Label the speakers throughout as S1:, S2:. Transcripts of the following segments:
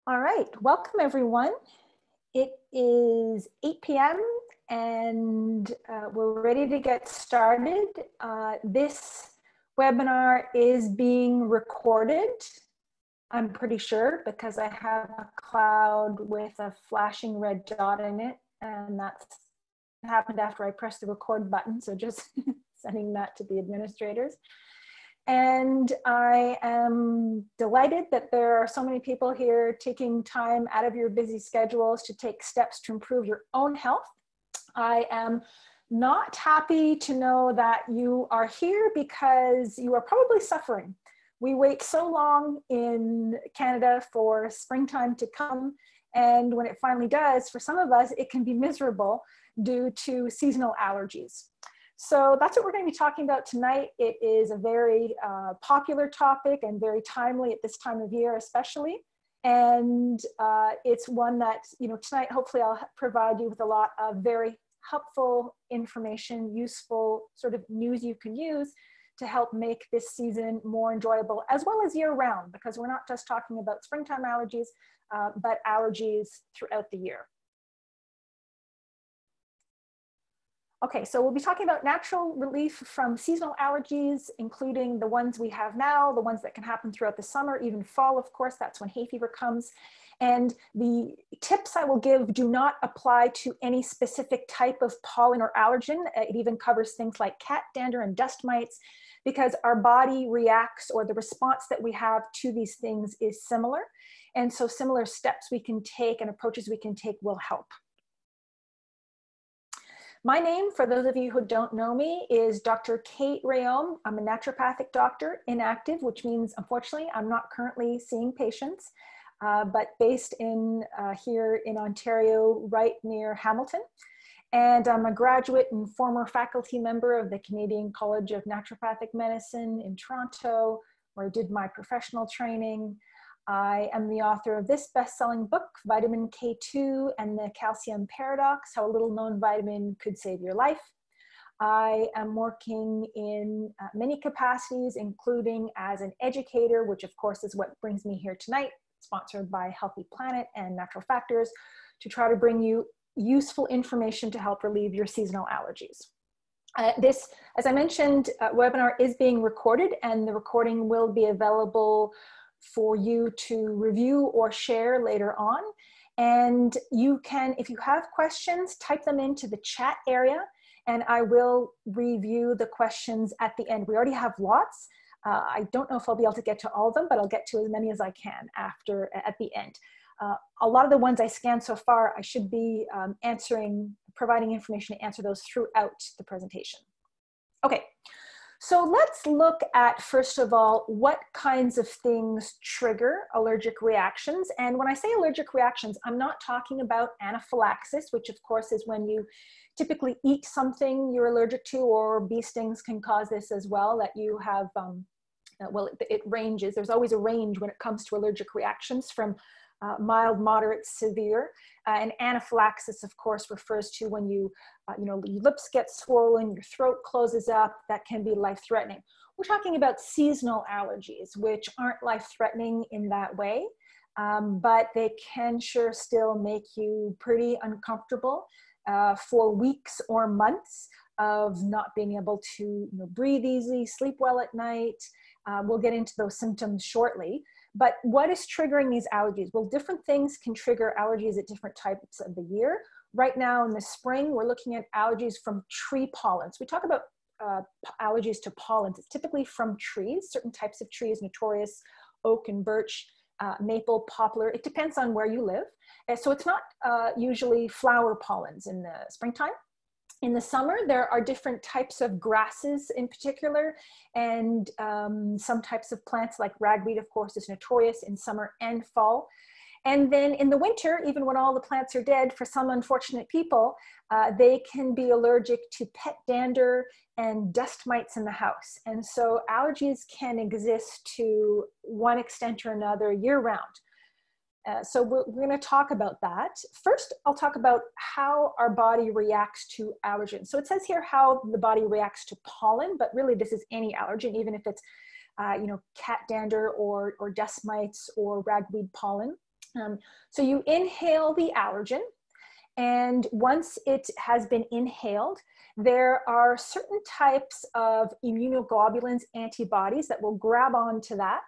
S1: All right, welcome everyone. It is 8 p.m. and we're ready to get started. This webinar is being recorded, I'm pretty sure, because I have a cloud with a flashing red dot in it, and that's happened after I pressed the record button, so just sending that to the administrators. And I am delighted that there are so many people here taking time out of your busy schedules to take steps to improve your own health. I am not happy to know that you are here because you are probably suffering. We wait so long in Canada for springtime to come, and when it finally does, for some of us, it can be miserable due to seasonal allergies. So that's what we're going to be talking about tonight. It is a very popular topic and very timely at this time of year, especially. And it's one that, tonight, hopefully I'll provide you with a lot of very helpful information, useful sort of news you can use to help make this season more enjoyable, as well as year round, because we're not just talking about springtime allergies, but allergies throughout the year. Okay, so we'll be talking about natural relief from seasonal allergies, including the ones we have now, the ones that can happen throughout the summer, even fall, of course, that's when hay fever comes. And the tips I will give do not apply to any specific type of pollen or allergen. It even covers things like cat dander and dust mites, because our body reacts, or the response that we have to these things is similar. And so similar steps we can take and approaches we can take will help. My name, for those of you who don't know me, is Dr. Kate Rhéaume. I'm a naturopathic doctor, inactive, which means, unfortunately, I'm not currently seeing patients, but based in here in Ontario, right near Hamilton. And I'm a graduate and former faculty member of the Canadian College of Naturopathic Medicine in Toronto, where I did my professional training. I am the author of this best-selling book, Vitamin K2 and the Calcium Paradox, How a Little Known Vitamin Could Save Your Life. I am working in many capacities, including as an educator, which of course is what brings me here tonight, sponsored by Healthy Planet and Natural Factors, to try to bring you useful information to help relieve your seasonal allergies. This, as I mentioned, webinar is being recorded, and the recording will be available for you to review or share later on. And you can, if you have questions, type them into the chat area, and I will review the questions at the end. We already have lots. I don't know if I'll be able to get to all of them, but I'll get to as many as I can at the end. A lot of the ones I scanned so far, I should be providing information to answer those throughout the presentation. Okay. So let's look at, first of all, what kinds of things trigger allergic reactions. And when I say allergic reactions, I'm not talking about anaphylaxis, which of course is when you typically eat something you're allergic to, or bee stings can cause this as well, that you have, well, it ranges. There's always a range when it comes to allergic reactions from mild, moderate, severe. And anaphylaxis, of course, refers to when your lips get swollen, your throat closes up, that can be life-threatening. We're talking about seasonal allergies, which aren't life-threatening in that way, but they can sure still make you pretty uncomfortable for weeks or months of not being able to breathe easy, sleep well at night. We'll get into those symptoms shortly. But what is triggering these allergies? Well, different things can trigger allergies at different types of the year. Right now in the spring, we're looking at allergies from tree pollens. We talk about allergies to pollens. It's typically from trees, certain types of trees, notorious oak and birch, maple, poplar. It depends on where you live. So it's not usually flower pollens in the springtime. In the summer, there are different types of grasses in particular, and some types of plants like ragweed, of course, is notorious in summer and fall. And then in the winter, even when all the plants are dead, for some unfortunate people, they can be allergic to pet dander and dust mites in the house. And so allergies can exist to one extent or another year-round. So we're going to talk about that. First, I'll talk about how our body reacts to allergens. So it says here how the body reacts to pollen, but really this is any allergen, even if it's cat dander or dust mites or ragweed pollen. So you inhale the allergen, and once it has been inhaled, there are certain types of immunoglobulins, antibodies, that will grab onto that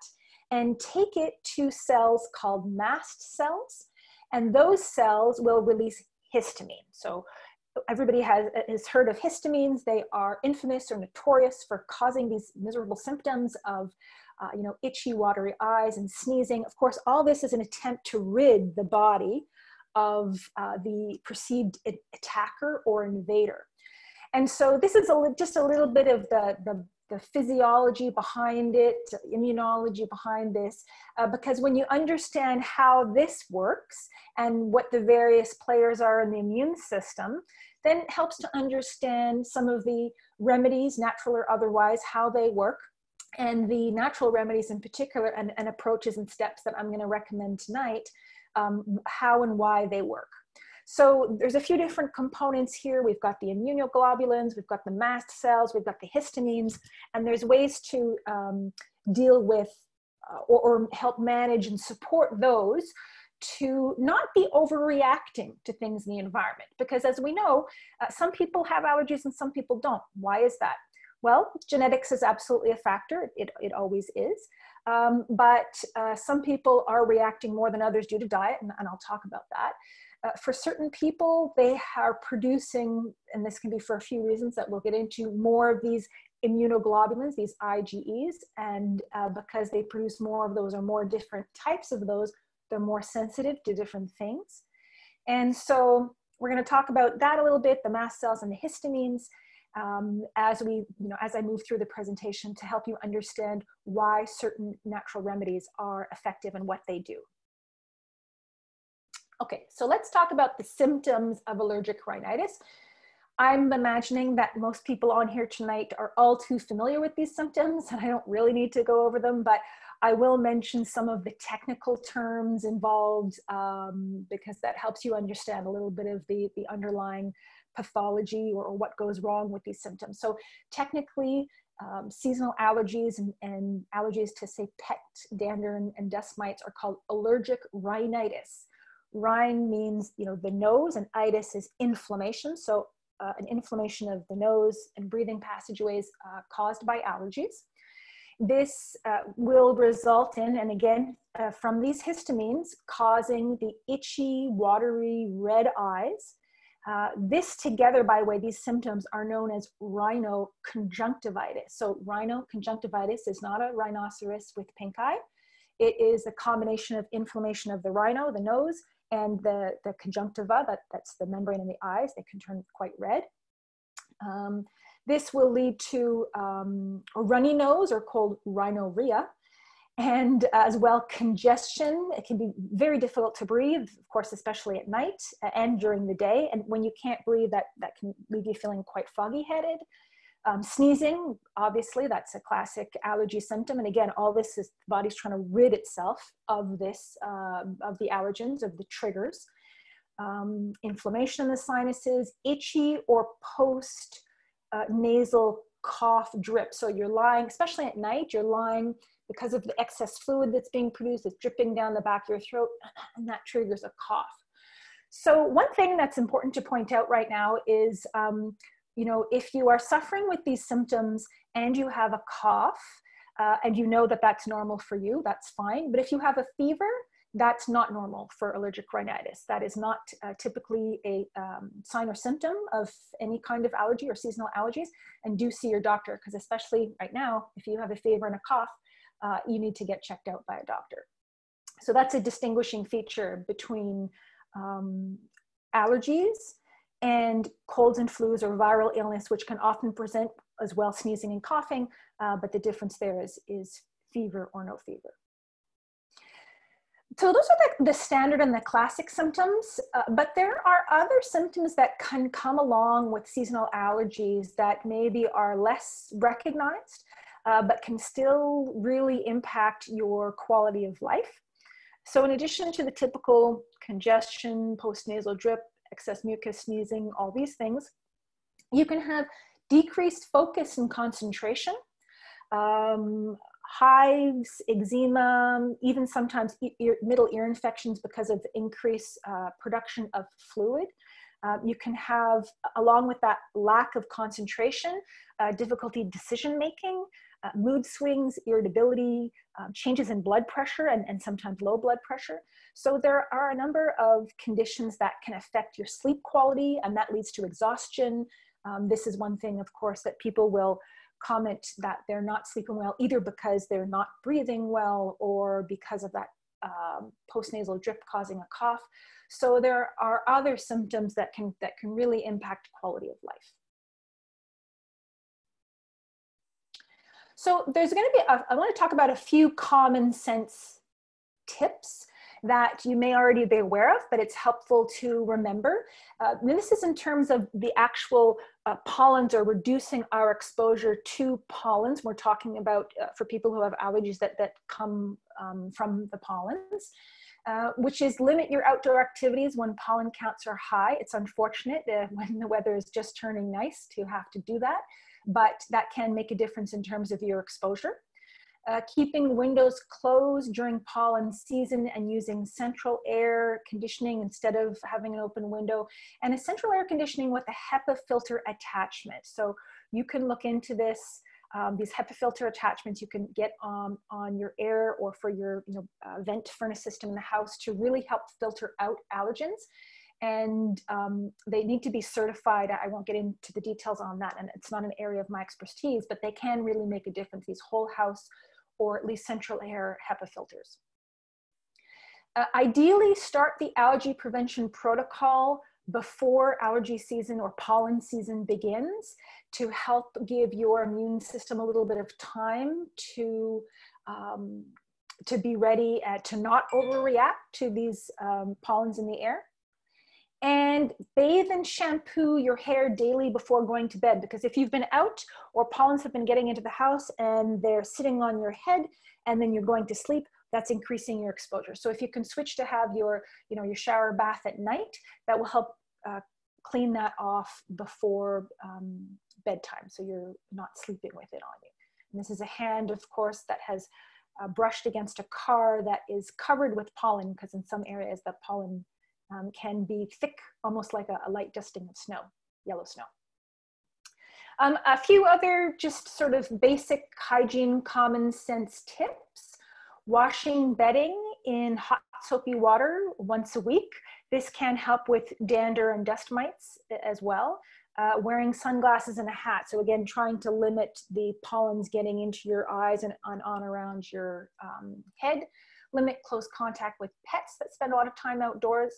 S1: and take it to cells called mast cells. And those cells will release histamine. So everybody has heard of histamines. They are infamous or notorious for causing these miserable symptoms of itchy, watery eyes and sneezing. Of course, all this is an attempt to rid the body of the perceived attacker or invader. And so this is just a little bit of the physiology behind it, immunology behind this, because when you understand how this works and what the various players are in the immune system, then it helps to understand some of the remedies, natural or otherwise, how they work, and the natural remedies in particular, and approaches and steps that I'm going to recommend tonight, how and why they work. So there's a few different components here. We've got the immunoglobulins, we've got the mast cells, we've got the histamines, and there's ways to deal with or help manage and support those to not be overreacting to things in the environment. Because as we know, some people have allergies and some people don't. Why is that? Well, genetics is absolutely a factor. It always is. But some people are reacting more than others due to diet, and I'll talk about that. For certain people, they are producing, and this can be for a few reasons that we'll get into, more of these immunoglobulins, these IgEs, and because they produce more of those or more different types of those, they're more sensitive to different things. And so we're going to talk about that a little bit, the mast cells and the histamines, as I move through the presentation, to help you understand why certain natural remedies are effective and what they do. Okay, so let's talk about the symptoms of allergic rhinitis. I'm imagining that most people on here tonight are all too familiar with these symptoms, and I don't really need to go over them, but I will mention some of the technical terms involved because that helps you understand a little bit of the underlying pathology or what goes wrong with these symptoms. So technically, seasonal allergies and allergies to, say, pet dander and dust mites are called allergic rhinitis. Rhine means, the nose, and itis is inflammation. So an inflammation of the nose and breathing passageways caused by allergies. This will result in, and again, from these histamines, causing the itchy, watery, red eyes. This together, by the way, these symptoms are known as rhino conjunctivitis. So rhino conjunctivitis is not a rhinoceros with pink eye. It is a combination of inflammation of the rhino, the nose, and the conjunctiva, that's the membrane in the eyes. They can turn quite red. This will lead to a runny nose, or called rhinorrhea, and as well congestion. It can be very difficult to breathe, of course, especially at night and during the day. And when you can't breathe, that can leave you feeling quite foggy-headed. Sneezing, obviously, that's a classic allergy symptom. And again, all this is the body's trying to rid itself of this, of the allergens, of the triggers. Inflammation in the sinuses, itchy or post nasal cough drip. So you're lying, especially at night, you're lying because of the excess fluid that's being produced, it's dripping down the back of your throat, and that triggers a cough. So one thing that's important to point out right now is, if you are suffering with these symptoms and you have a cough, and you know that that's normal for you, that's fine. But if you have a fever, that's not normal for allergic rhinitis. That is not typically a sign or symptom of any kind of allergy or seasonal allergies. And do see your doctor, because especially right now, if you have a fever and a cough, you need to get checked out by a doctor. So that's a distinguishing feature between allergies and colds and flus or viral illness, which can often present as well, sneezing and coughing, but the difference there is fever or no fever. So those are the standard and the classic symptoms, but there are other symptoms that can come along with seasonal allergies that maybe are less recognized, but can still really impact your quality of life. So in addition to the typical congestion, postnasal drip, excess mucus, sneezing, all these things, you can have decreased focus and concentration, hives, eczema, even sometimes middle ear infections because of increased production of fluid. You can have, along with that lack of concentration, difficulty decision-making, mood swings, irritability, changes in blood pressure and sometimes low blood pressure. So there are a number of conditions that can affect your sleep quality, and that leads to exhaustion. This is one thing, of course, that people will comment that they're not sleeping well, either because they're not breathing well or because of that postnasal drip causing a cough. So there are other symptoms that can really impact quality of life. So there's going to be, I want to talk about a few common sense tips that you may already be aware of, but it's helpful to remember. This is in terms of the actual pollens, or reducing our exposure to pollens. We're talking about for people who have allergies that come from the pollens, which is limit your outdoor activities when pollen counts are high. It's unfortunate when the weather is just turning nice to have to do that, but that can make a difference in terms of your exposure. Keeping windows closed during pollen season and using central air conditioning instead of having an open window, and a central air conditioning with a HEPA filter attachment. So you can look into this. These HEPA filter attachments you can get on your air or for your vent furnace system in the house to really help filter out allergens. And they need to be certified. I won't get into the details on that, and it's not an area of my expertise, but they can really make a difference, these whole house or at least central air HEPA filters. Ideally, start the allergy prevention protocol before allergy season or pollen season begins to help give your immune system a little bit of time to be ready to not overreact to these pollens in the air. And bathe and shampoo your hair daily before going to bed, because if you've been out or pollens have been getting into the house and they're sitting on your head and then you're going to sleep, that's increasing your exposure. So if you can switch to have your shower bath at night, that will help clean that off before bedtime, so you're not sleeping with it on you. And this is a hand, of course, that has brushed against a car that is covered with pollen, because in some areas the pollen can be thick, almost like a light dusting of snow, yellow snow. A few other just sort of basic hygiene, common sense tips. Washing bedding in hot soapy water once a week. This can help with dander and dust mites as well. Wearing sunglasses and a hat. So again, trying to limit the pollens getting into your eyes and on around your head. Limit close contact with pets that spend a lot of time outdoors,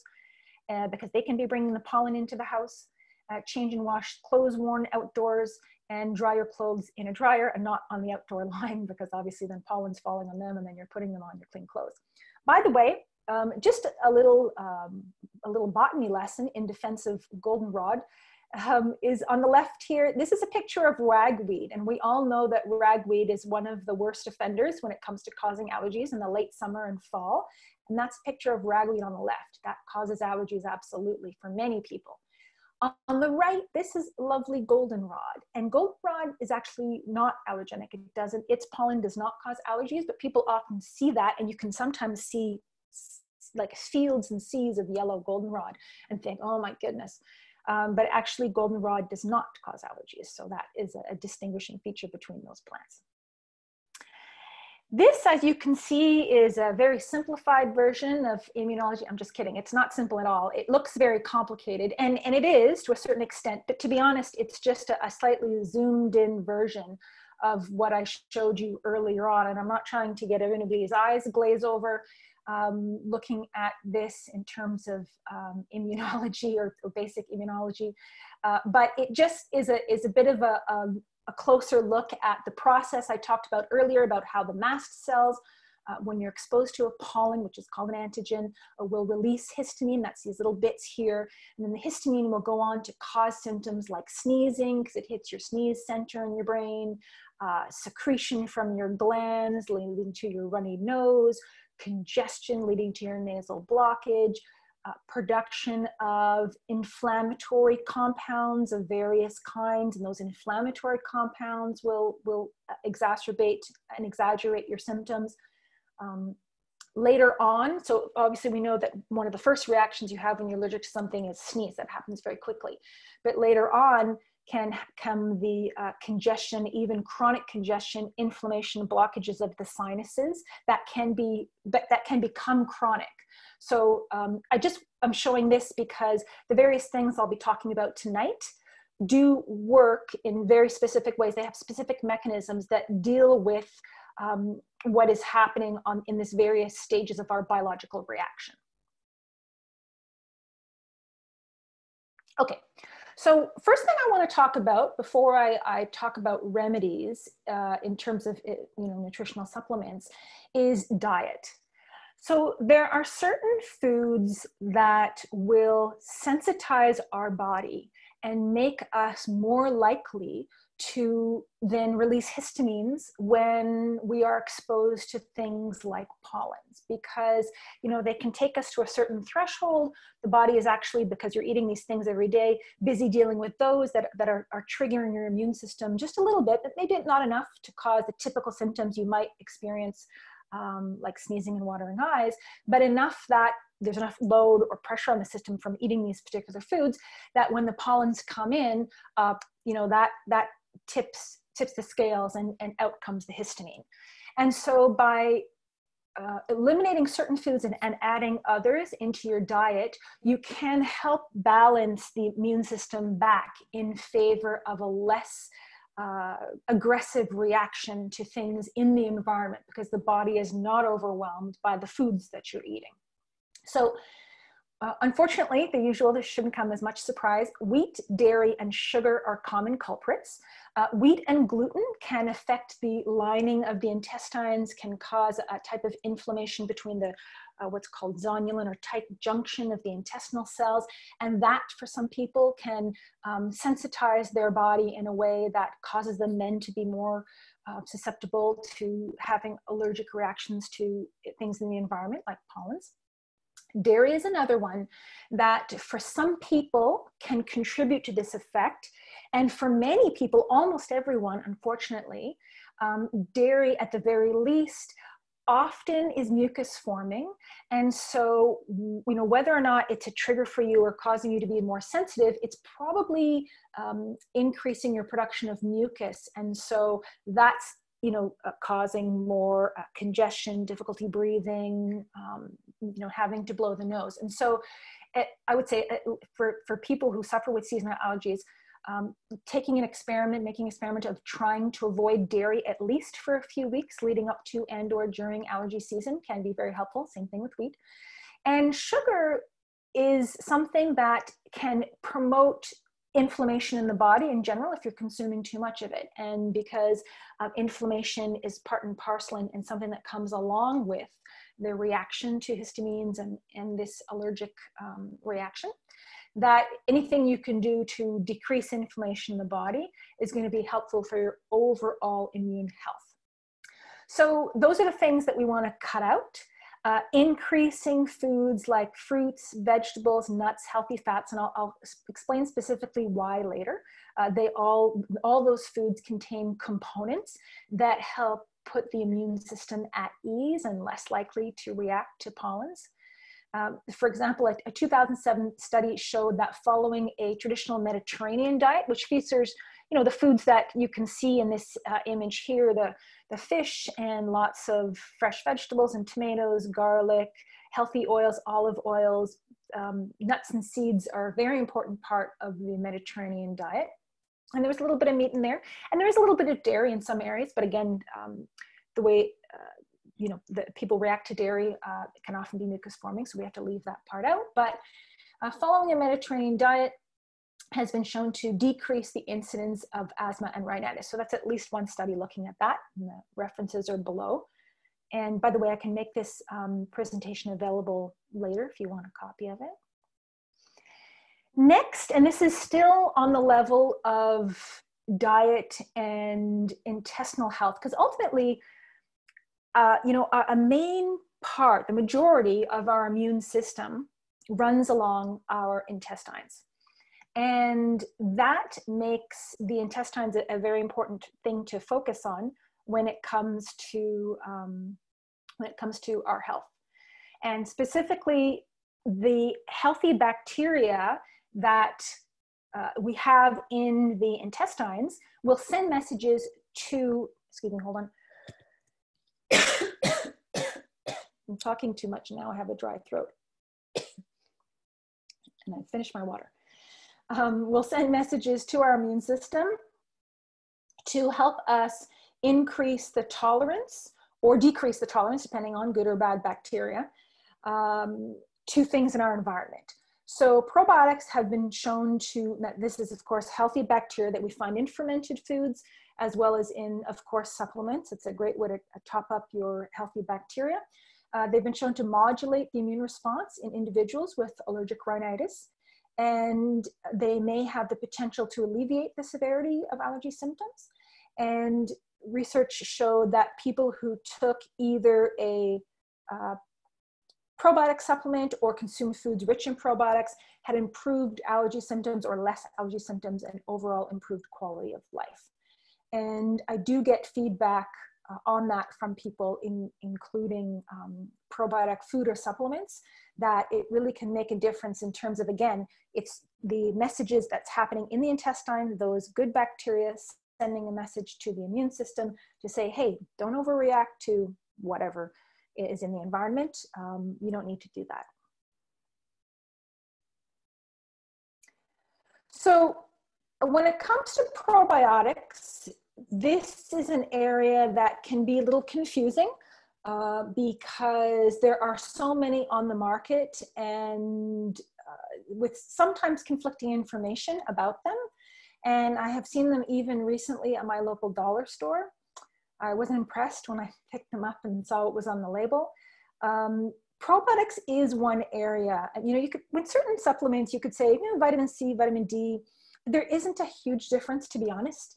S1: because they can be bringing the pollen into the house. Change and wash clothes worn outdoors, and dry your clothes in a dryer and not on the outdoor line, because obviously then pollen's falling on them and then you're putting them on your clean clothes. By the way, just a little botany lesson in defense of goldenrod is on the left here. This is a picture of ragweed, and we all know that ragweed is one of the worst offenders when it comes to causing allergies in the late summer and fall. And that's a picture of ragweed on the left. That causes allergies absolutely for many people. On the right, this is lovely goldenrod, and goldenrod is actually not allergenic. Its pollen does not cause allergies, but people often see that, and you can sometimes see like fields and seas of yellow goldenrod and think, oh my goodness. But actually goldenrod does not cause allergies. So that is a distinguishing feature between those plants. This, as you can see, is a very simplified version of immunology. I'm just kidding. It's not simple at all. It looks very complicated, and it is to a certain extent, but to be honest, it's just a slightly zoomed in version of what I showed you earlier on. And I'm not trying to get anybody's eyes glaze over looking at this in terms of immunology or basic immunology, but it just is a bit of a closer look at the process I talked about earlier about how the mast cells, when you're exposed to a pollen, which is called an antigen, will release histamine. That's these little bits here. And then the histamine will go on to cause symptoms like sneezing, because it hits your sneeze center in your brain, secretion from your glands leading to your runny nose, congestion leading to your nasal blockage, production of inflammatory compounds of various kinds, and those inflammatory compounds will exacerbate and exaggerate your symptoms. Later on, so obviously we know that one of the first reactions you have when you're allergic to something is sneeze. That happens very quickly. But later on can come the congestion, even chronic congestion, inflammation, blockages of the sinuses that can become chronic. So I'm showing this because the various things I'll be talking about tonight do work in very specific ways. They have specific mechanisms that deal with what is happening in this various stages of our biological reaction. Okay, so first thing I want to talk about before I talk about remedies in terms of nutritional supplements is diet. So there are certain foods that will sensitize our body and make us more likely to then release histamines when we are exposed to things like pollens, because they can take us to a certain threshold. The body is actually, because you're eating these things every day, busy dealing with those that are triggering your immune system just a little bit, but maybe not enough to cause the typical symptoms you might experience, like sneezing and watering eyes, but enough that there's enough load or pressure on the system from eating these particular foods that when the pollens come in, that tips the scales and out comes the histamine. And so by eliminating certain foods and adding others into your diet, you can help balance the immune system back in favor of a less aggressive reaction to things in the environment, because the body is not overwhelmed by the foods that you're eating. So unfortunately, this shouldn't come as much surprise. Wheat, dairy, and sugar are common culprits. Wheat and gluten can affect the lining of the intestines, can cause a type of inflammation between the what's called zonulin or tight junction of the intestinal cells. And that, for some people, can sensitize their body in a way that causes them then to be more susceptible to having allergic reactions to things in the environment, like pollens. Dairy is another one that for some people can contribute to this effect. And for many people, almost everyone, unfortunately, dairy at the very least often is mucus forming. And so, whether or not it's a trigger for you or causing you to be more sensitive, it's probably increasing your production of mucus. And so that's causing more congestion, difficulty breathing, having to blow the nose. And so I would say for people who suffer with seasonal allergies, making an experiment of trying to avoid dairy at least for a few weeks leading up to and or during allergy season can be very helpful. Same thing with wheat. And sugar is something that can promote inflammation in the body in general if you're consuming too much of it. And because inflammation is part and parcel and something that comes along with the reaction to histamines and this allergic reaction, that anything you can do to decrease inflammation in the body is going to be helpful for your overall immune health. So those are the things that we want to cut out. Increasing foods like fruits, vegetables, nuts, healthy fats, and I'll explain specifically why later. All those foods contain components that help put the immune system at ease and less likely to react to pollens. For example, a 2007 study showed that following a traditional Mediterranean diet, which features the foods that you can see in this image here, the fish and lots of fresh vegetables and tomatoes, garlic, healthy oils, olive oils, nuts and seeds are a very important part of the Mediterranean diet. And there was a little bit of meat in there, and there is a little bit of dairy in some areas, but again, the way the people react to dairy can often be mucus forming, so we have to leave that part out. But following a Mediterranean diet has been shown to decrease the incidence of asthma and rhinitis. So that's at least one study looking at that, and the references are below. And by the way, I can make this presentation available later if you want a copy of it. Next, and this is still on the level of diet and intestinal health, because ultimately, a main part, the majority of our immune system runs along our intestines. And that makes the intestines a very important thing to focus on when it comes to our health. And specifically, the healthy bacteria that we have in the intestines will send messages to, excuse me, hold on. I'm talking too much now, I have a dry throat. And I finished my water. Will send messages to our immune system to help us increase the tolerance or decrease the tolerance, depending on good or bad bacteria, to things in our environment. So probiotics have been shown to, this is of course healthy bacteria that we find in fermented foods, as well as in, of course, supplements. It's a great way to top up your healthy bacteria. They've been shown to modulate the immune response in individuals with allergic rhinitis, and they may have the potential to alleviate the severity of allergy symptoms. And research showed that people who took either a probiotic supplement or consumed foods rich in probiotics had improved allergy symptoms or less allergy symptoms and overall improved quality of life. And I do get feedback on that from people, including probiotic food or supplements, that it really can make a difference in terms of, again, it's the messages that's happening in the intestine, those good bacteria sending a message to the immune system to say, hey, don't overreact to whatever is in the environment. You don't need to do that. So when it comes to probiotics, this is an area that can be a little confusing because there are so many on the market and with sometimes conflicting information about them. And I have seen them even recently at my local dollar store. I wasn't impressed when I picked them up and saw what was on the label. Probiotics is one area. You know, you could, with certain supplements, you could say, you know, vitamin C, vitamin D, there isn't a huge difference, to be honest,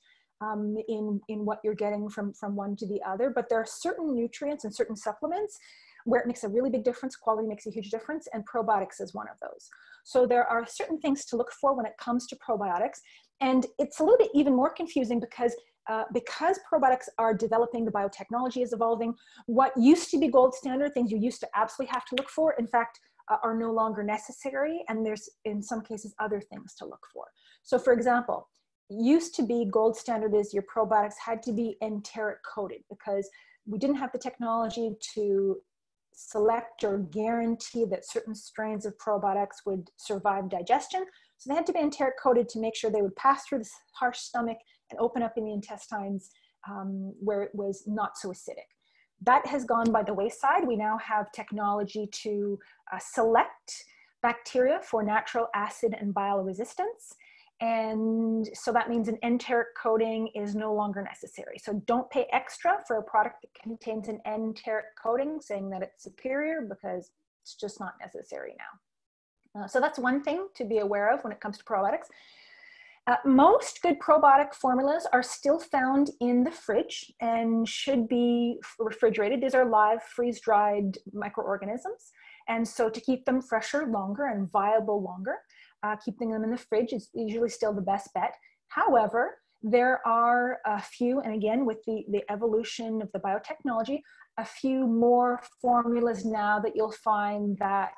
S1: in what you're getting from one to the other. But there are certain nutrients and certain supplements where it makes a really big difference. Quality makes a huge difference, and probiotics is one of those. So there are certain things to look for when it comes to probiotics. And it's a little bit even more confusing because probiotics are developing, the biotechnology is evolving. What used to be gold standard, things you used to absolutely have to look for, in fact, are no longer necessary. And there's, in some cases, other things to look for. So for example, used to be gold standard is your probiotics had to be enteric coated because we didn't have the technology to select or guarantee that certain strains of probiotics would survive digestion. So they had to be enteric coated to make sure they would pass through the harsh stomach and open up in the intestines where it was not so acidic. That has gone by the wayside. We now have technology to select bacteria for natural acid and bile resistance. And so that means an enteric coating is no longer necessary. So don't pay extra for a product that contains an enteric coating saying that it's superior, because it's just not necessary now. So that's one thing to be aware of when it comes to probiotics. Most good probiotic formulas are still found in the fridge and should be refrigerated. These are live, freeze-dried microorganisms. And so to keep them fresher longer and viable longer, keeping them in the fridge is usually still the best bet. However, there are a few, and again, with the evolution of the biotechnology, a few more formulas now that you'll find that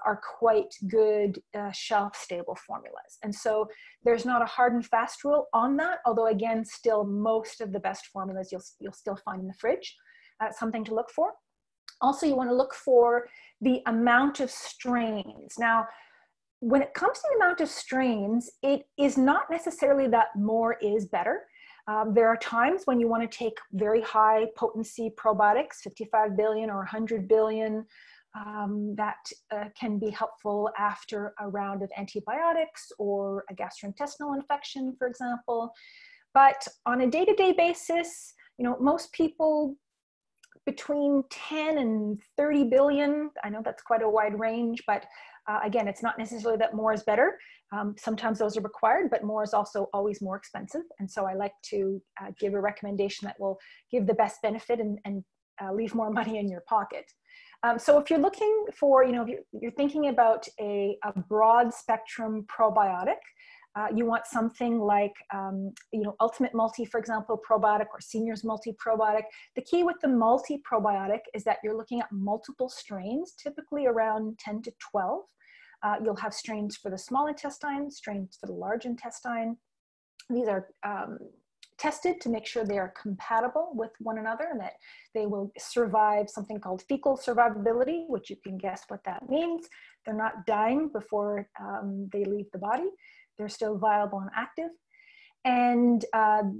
S1: are quite good shelf-stable formulas. And so there's not a hard and fast rule on that, although again, still most of the best formulas you'll still find in the fridge. Something to look for. Also, you want to look for the amount of strains. Now, when it comes to the amount of strains, it is not necessarily that more is better. There are times when you want to take very high potency probiotics, 55 billion or 100 billion, that can be helpful after a round of antibiotics or a gastrointestinal infection, for example. But on a day-to-day basis, you know, most people between 10 and 30 billion, I know that's quite a wide range, but again, it's not necessarily that more is better. Sometimes those are required, but more is also always more expensive. And so I like to give a recommendation that will give the best benefit and leave more money in your pocket. So if you're looking for, you know, if you're thinking about a broad spectrum probiotic, you want something like, you know, Ultimate Multi, for example, probiotic, or Seniors Multi probiotic. The key with the multi probiotic is that you're looking at multiple strains, typically around 10 to 12. You'll have strains for the small intestine, strains for the large intestine. These are tested to make sure they are compatible with one another and that they will survive something called fecal survivability, which you can guess what that means. They're not dying before they leave the body. They're still viable and active. And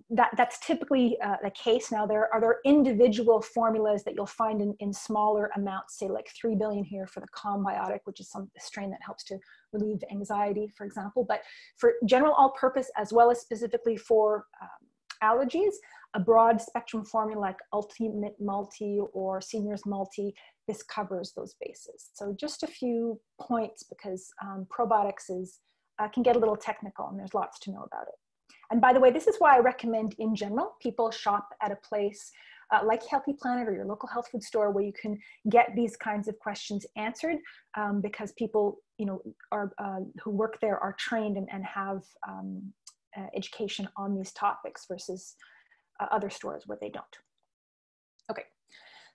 S1: that's typically the case. Now, there are individual formulas that you'll find in smaller amounts, say like 3 billion here for the Combiotic, which is some strain that helps to relieve anxiety, for example. But for general all-purpose, as well as specifically for allergies, a broad spectrum formula like Ultimate Multi or Seniors Multi, this covers those bases. So just a few points, because probiotics can get a little technical and there's lots to know about it. And by the way, this is why I recommend in general, people shop at a place like Healthy Planet or your local health food store, where you can get these kinds of questions answered, because people, you know, who work there are trained and have education on these topics versus other stores where they don't. Okay,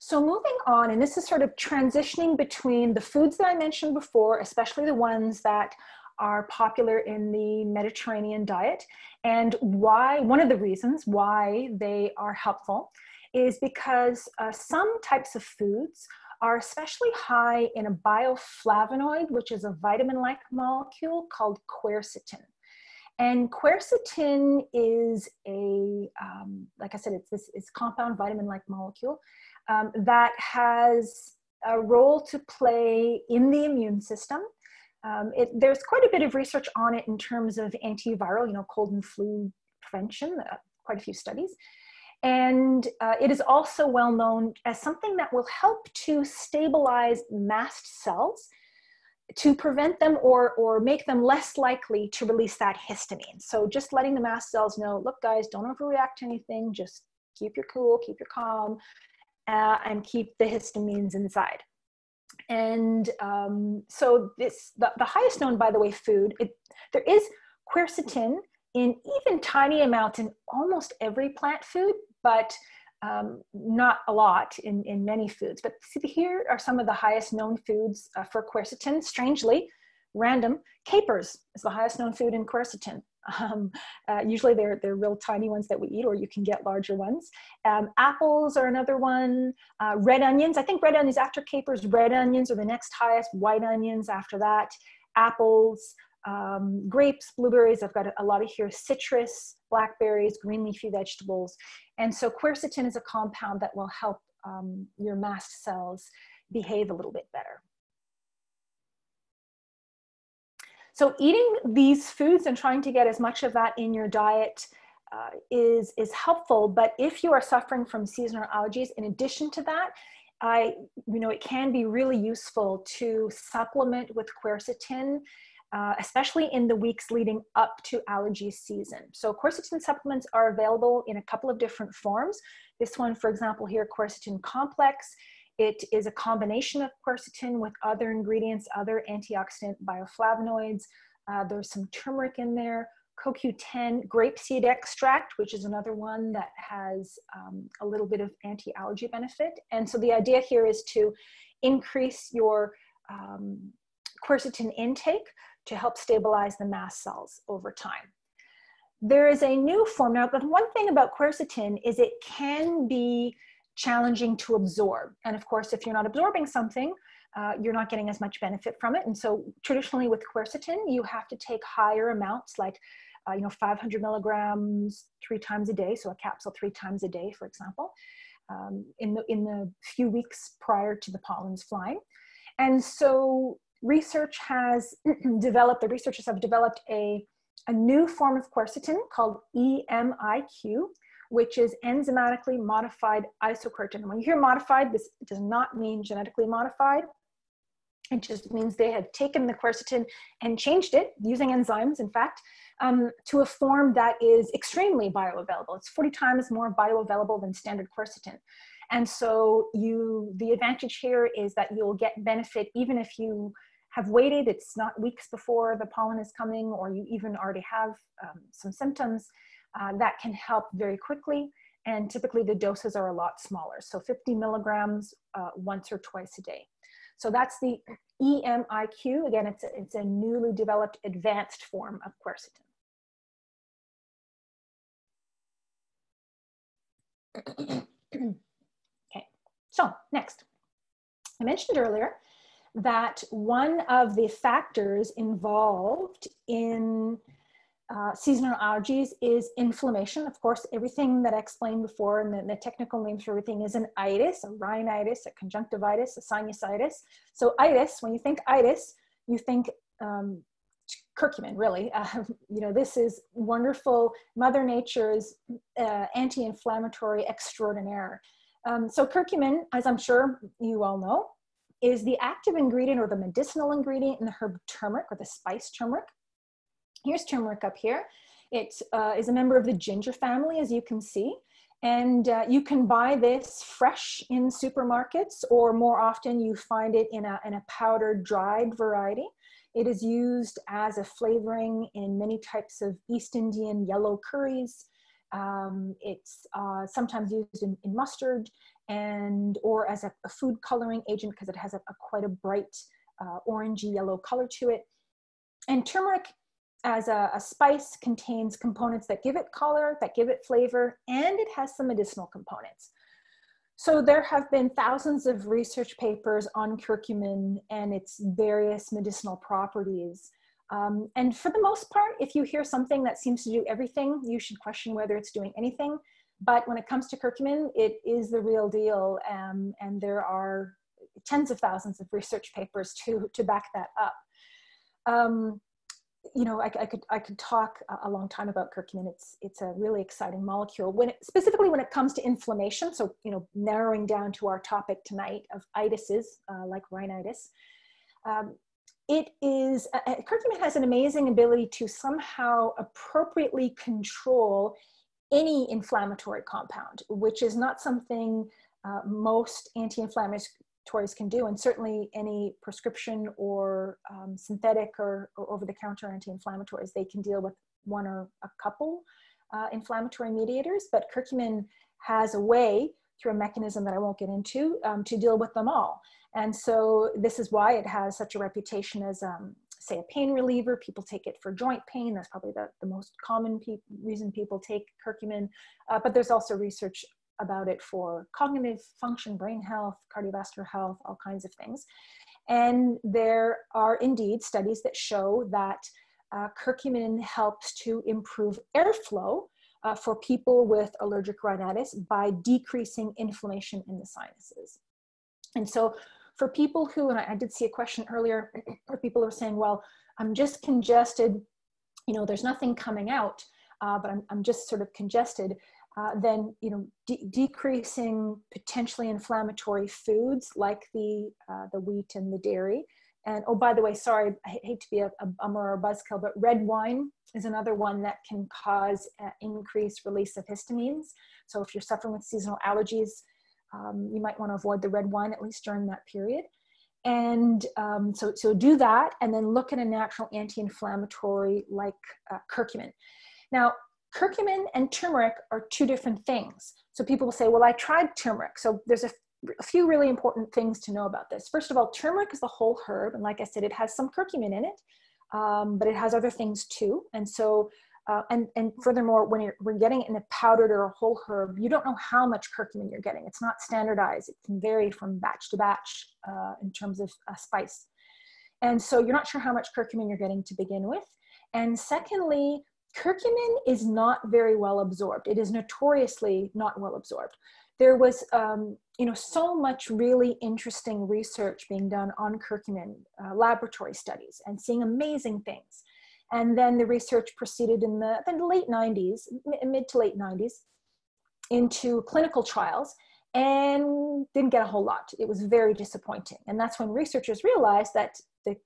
S1: so moving on, and this is sort of transitioning between the foods that I mentioned before, especially the ones that are popular in the Mediterranean diet, and why, one of the reasons why they are helpful is because some types of foods are especially high in a bioflavonoid, which is a vitamin-like molecule called quercetin. And quercetin is a, like I said, it's this compound vitamin-like molecule that has a role to play in the immune system. There's quite a bit of research on it in terms of antiviral, you know, cold and flu prevention, quite a few studies. And it is also well known as something that will help to stabilize mast cells, to prevent them or make them less likely to release that histamine. So just letting the mast cells know, look guys, don't overreact to anything, just keep your cool, keep your calm, and keep the histamines inside. And so the highest known, by the way, food, there is quercetin in even tiny amounts in almost every plant food, but not a lot in many foods. But see, here are some of the highest known foods for quercetin. Strangely, random, capers is the highest known food in quercetin. Usually they're real tiny ones that we eat, or you can get larger ones. Apples are another one. Red onions, I think red onions after capers, red onions are the next highest, white onions after that, apples, grapes, blueberries, I've got a lot of here, citrus, blackberries, green leafy vegetables. And so quercetin is a compound that will help your mast cells behave a little bit better. So eating these foods and trying to get as much of that in your diet is helpful. But if you are suffering from seasonal allergies, in addition to that, it can be really useful to supplement with quercetin, especially in the weeks leading up to allergy season. So quercetin supplements are available in a couple of different forms. This one, for example, here, Quercetin Complex. It is a combination of quercetin with other ingredients, other antioxidant bioflavonoids. There's some turmeric in there, CoQ10, grapeseed extract, which is another one that has a little bit of anti-allergy benefit. And so the idea here is to increase your quercetin intake to help stabilize the mast cells over time. There is a new form. Now, the one thing about quercetin is it can be challenging to absorb. And of course, if you're not absorbing something, you're not getting as much benefit from it. And so traditionally with quercetin, you have to take higher amounts, like 500 milligrams 3 times a day. So a capsule 3 times a day, for example, in the few weeks prior to the pollens flying. And so researchers have developed a new form of quercetin called EMIQ, which is enzymatically modified isoquercetin. When you hear modified, this does not mean genetically modified. It just means they had taken the quercetin and changed it using enzymes, in fact, to a form that is extremely bioavailable. It's 40 times more bioavailable than standard quercetin. And so the advantage here is that you'll get benefit even if you have waited, it's not weeks before the pollen is coming, or you even already have some symptoms, that can help very quickly. And typically the doses are a lot smaller. So 50 milligrams once or twice a day. So that's the EMIQ. Again, it's a newly developed advanced form of quercetin. Okay, so next. I mentioned earlier that one of the factors involved in seasonal allergies is inflammation. Of course, everything that I explained before, and the technical name for everything is an itis, a rhinitis, a conjunctivitis, a sinusitis. So itis, when you think itis, you think curcumin, really. You know, this is wonderful Mother Nature's anti-inflammatory extraordinaire. So curcumin, as I'm sure you all know, is the active ingredient or the medicinal ingredient in the herb turmeric, or the spice turmeric. Here's turmeric up here. It is a member of the ginger family, as you can see. And you can buy this fresh in supermarkets, or more often you find it in a powdered, dried variety. It is used as a flavoring in many types of East Indian yellow curries. It's sometimes used in mustard, or as a food coloring agent, because it has quite a bright orangey yellow color to it. And turmeric as a spice contains components that give it color, that give it flavor, and it has some medicinal components. So there have been thousands of research papers on curcumin and its various medicinal properties. And for the most part, if you hear something that seems to do everything, you should question whether it's doing anything. But when it comes to curcumin, it is the real deal. And there are tens of thousands of research papers to back that up. You know, I could talk a long time about curcumin. It's a really exciting molecule. Specifically when it comes to inflammation, so, you know, narrowing down to our topic tonight of itises, like rhinitis, curcumin has an amazing ability to somehow appropriately control any inflammatory compound, which is not something most anti-inflammatories can do, and certainly any prescription or synthetic or over-the-counter anti-inflammatories, they can deal with one or a couple inflammatory mediators, but curcumin has a way, through a mechanism that I won't get into, to deal with them all. And so this is why it has such a reputation as, say, a pain reliever. People take it for joint pain. That's probably the most common reason people take curcumin, but there's also research about it for cognitive function, brain health, cardiovascular health, all kinds of things. And there are indeed studies that show that curcumin helps to improve airflow for people with allergic rhinitis by decreasing inflammation in the sinuses. And so for people who, and I did see a question earlier, where people are saying, well, I'm just congested, you know, there's nothing coming out, but I'm just sort of congested. Then, you know, decreasing potentially inflammatory foods like the wheat and the dairy. And, oh, by the way, sorry, I hate to be a bummer or a buzzkill, but red wine is another one that can cause increased release of histamines. So if you're suffering with seasonal allergies, you might want to avoid the red wine, at least during that period. And so do that, and then look at a natural anti-inflammatory like curcumin. Now, curcumin and turmeric are two different things. So people will say, well, I tried turmeric. So there's a few really important things to know about this. First of all, turmeric is the whole herb. And like I said, it has some curcumin in it, but it has other things too. And so, and furthermore, when we're getting it in a powdered or a whole herb, you don't know how much curcumin you're getting. It's not standardized. It can vary from batch to batch in terms of spice. And so you're not sure how much curcumin you're getting to begin with. And secondly, curcumin is not very well absorbed. It is notoriously not well absorbed. There was, you know, so much really interesting research being done on curcumin, laboratory studies, and seeing amazing things. And then the research proceeded in the late 90s, mid to late 90s, into clinical trials, and didn't get a whole lot. It was very disappointing. And that's when researchers realized that the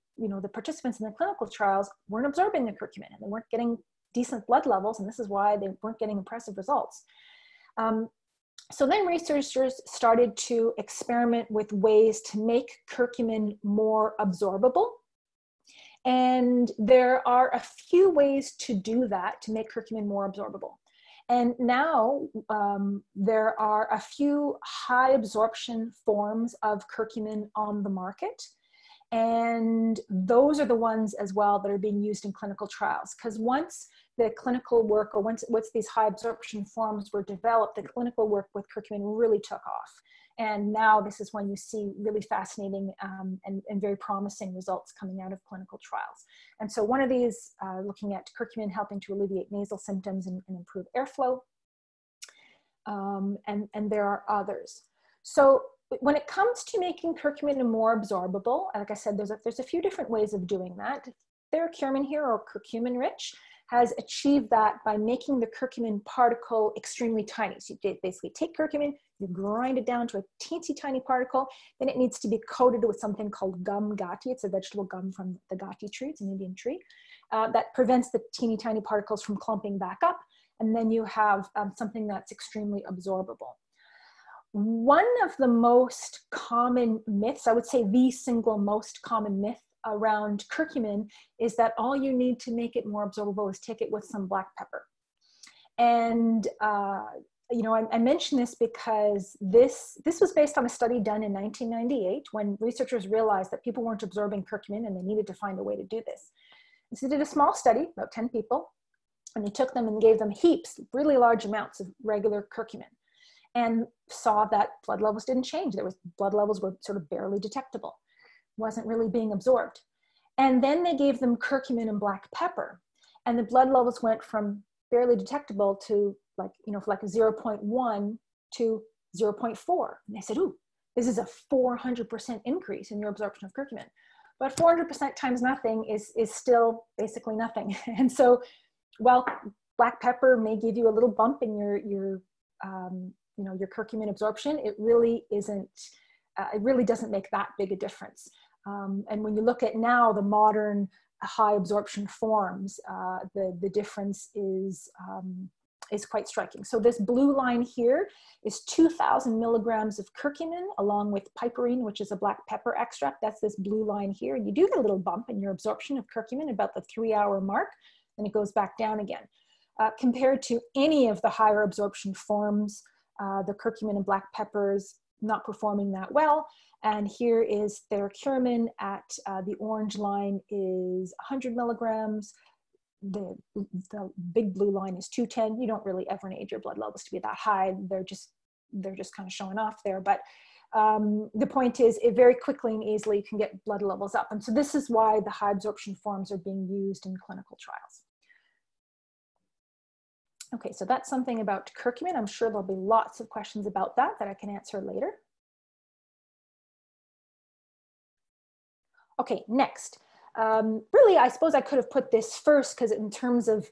S1: participants in the clinical trials weren't absorbing the curcumin, and they weren't getting decent blood levels, and this is why they weren't getting impressive results. So then researchers started to experiment with ways to make curcumin more absorbable. And there are a few ways to do that, to make curcumin more absorbable. And now there are a few high absorption forms of curcumin on the market. And those are the ones as well that are being used in clinical trials. Because once the clinical work, or once these high absorption forms were developed, the clinical work with curcumin really took off. And now this is when you see really fascinating and very promising results coming out of clinical trials. And so one of these, looking at curcumin helping to alleviate nasal symptoms and improve airflow. And there are others. So when it comes to making curcumin more absorbable, like I said, there's a few different ways of doing that. Curcumin here, or curcumin rich, has achieved that by making the curcumin particle extremely tiny. So you basically take curcumin, you grind it down to a teensy tiny particle, then it needs to be coated with something called gum gati. It's a vegetable gum from the gati tree, it's an Indian tree, that prevents the teeny tiny particles from clumping back up. And then you have something that's extremely absorbable. One of the most common myths, I would say the single most common myth around curcumin, is that all you need to make it more absorbable is take it with some black pepper. And you know, I mention this because this was based on a study done in 1998 when researchers realized that people weren't absorbing curcumin and they needed to find a way to do this. And so they did a small study, about 10 people, and they took them and gave them heaps, really large amounts of regular curcumin, and saw that blood levels didn't change. Blood levels were sort of barely detectable, wasn't really being absorbed. And then they gave them curcumin and black pepper, and the blood levels went from barely detectable to like 0.1 to 0.4. And they said, ooh, this is a 400% increase in your absorption of curcumin. But 400% times nothing is still basically nothing. And so, while black pepper may give you a little bump in your curcumin absorption, it really isn't. It really doesn't make that big a difference. And when you look at now the modern high absorption forms, the difference is quite striking. So this blue line here is 2,000 milligrams of curcumin along with piperine, which is a black pepper extract. That's this blue line here. You do get a little bump in your absorption of curcumin about the 3-hour mark, and it goes back down again. Compared to any of the higher absorption forms, the curcumin and black peppers not performing that well. And here is their curcumin at the orange line is 100 milligrams. The big blue line is 210. You don't really ever need your blood levels to be that high. They're just kind of showing off there. But the point is, it very quickly and easily can get blood levels up. And so this is why the high absorption forms are being used in clinical trials. Okay, so that's something about curcumin. I'm sure there'll be lots of questions about that I can answer later. Okay, next. Really, I suppose I could have put this first because in terms of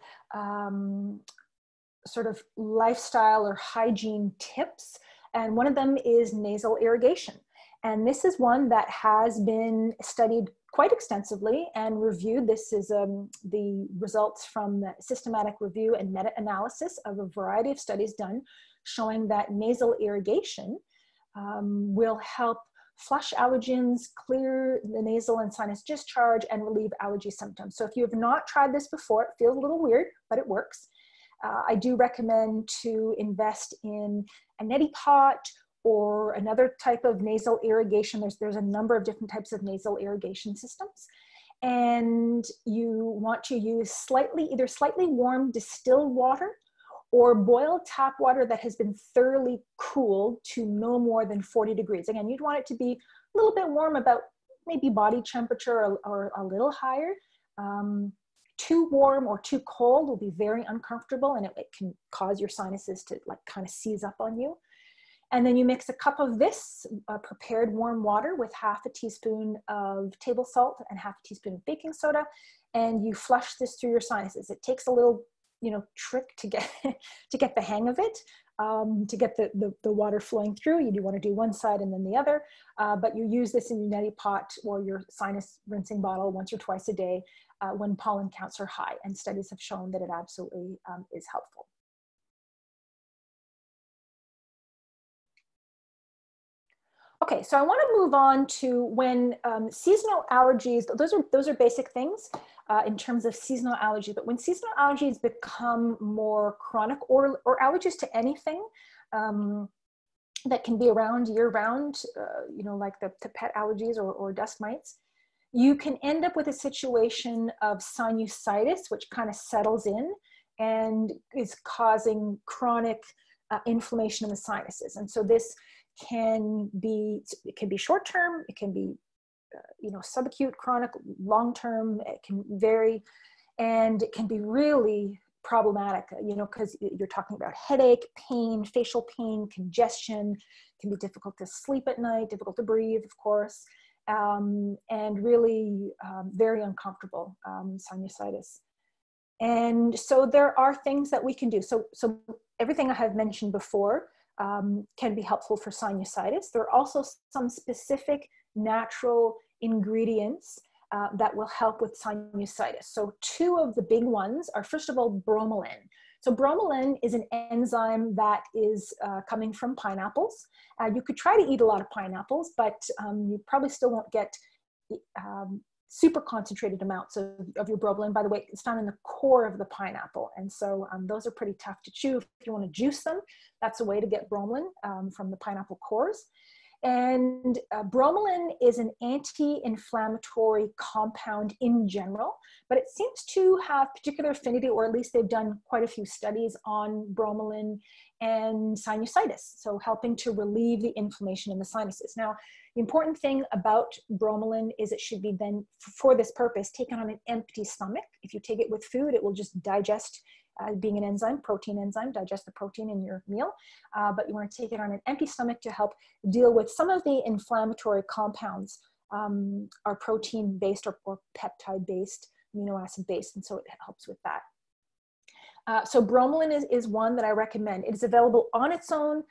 S1: sort of lifestyle or hygiene tips, and one of them is nasal irrigation. And this is one that has been studied quite extensively and reviewed. This is the results from the systematic review and meta-analysis of a variety of studies done showing that nasal irrigation will help flush allergens, clear the nasal and sinus discharge, and relieve allergy symptoms. So if you have not tried this before, it feels a little weird, but it works. I do recommend to invest in a Neti Pot or another type of nasal irrigation. There's a number of different types of nasal irrigation systems. And you want to use either slightly warm distilled water or boiled tap water that has been thoroughly cooled to no more than 40 degrees. Again, you'd want it to be a little bit warm, about maybe body temperature or a little higher. Too warm or too cold will be very uncomfortable, and it can cause your sinuses to like kind of seize up on you. And then you mix a cup of this prepared warm water with half a teaspoon of table salt and half a teaspoon of baking soda, and you flush this through your sinuses. It takes a little, trick to get the hang of it, to get the water flowing through. You do want to do one side and then the other, but you use this in your Neti Pot or your sinus rinsing bottle once or twice a day when pollen counts are high, and studies have shown that it absolutely is helpful. Okay, so I want to move on to when seasonal allergies, those are basic things in terms of seasonal allergies, but when seasonal allergies become more chronic, or allergies to anything that can be around year round, you know, like the pet allergies or dust mites, you can end up with a situation of sinusitis, which kind of settles in and is causing chronic inflammation in the sinuses. And so this can be short-term, it can be, you know, subacute, chronic, long-term, it can vary, and it can be really problematic, you know, because you're talking about headache, pain, facial pain, congestion. It can be difficult to sleep at night, difficult to breathe, of course, and really very uncomfortable sinusitis. And so there are things that we can do. So everything I have mentioned before can be helpful for sinusitis. There are also some specific natural ingredients that will help with sinusitis. So two of the big ones are, first of all, bromelain. So bromelain is an enzyme that is coming from pineapples. You could try to eat a lot of pineapples, but you probably still won't get super concentrated amounts of your bromelain. By the way, it's found in the core of the pineapple. And so those are pretty tough to chew. If you want to juice them, that's a way to get bromelain from the pineapple cores. And bromelain is an anti-inflammatory compound in general, but it seems to have particular affinity, or at least they've done quite a few studies on bromelain and sinusitis, so helping to relieve the inflammation in the sinuses. Now, the important thing about bromelain is it should be then, for this purpose, taken on an empty stomach. If you take it with food, it will just digest, being an enzyme, protein enzyme, digest the protein in your meal. But you want to take it on an empty stomach to help deal with some of the inflammatory compounds are protein-based or peptide-based, amino acid-based, and so it helps with that. So bromelain is one that I recommend. It is available on its own.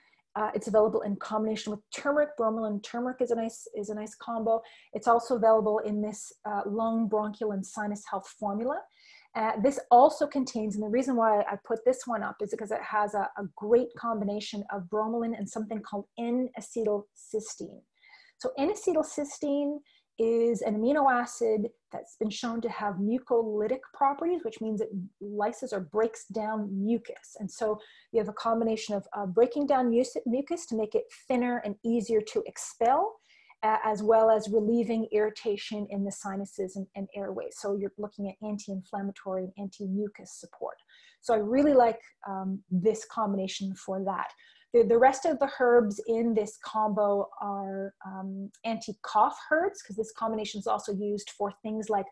S1: It's available in combination with turmeric. Bromelain turmeric is a nice combo. It's also available in this lung, bronchial, and sinus health formula. This also contains, and the reason why I put this one up is because it has a great combination of bromelain and something called N-acetylcysteine. So N-acetylcysteine is an amino acid that's been shown to have mucolytic properties, which means it lyses or breaks down mucus. And so you have a combination of breaking down mucus to make it thinner and easier to expel, as well as relieving irritation in the sinuses and airways. So you're looking at anti-inflammatory and anti-mucus support. So I really like this combination for that. The rest of the herbs in this combo are anti-cough herbs, because this combination is also used for things like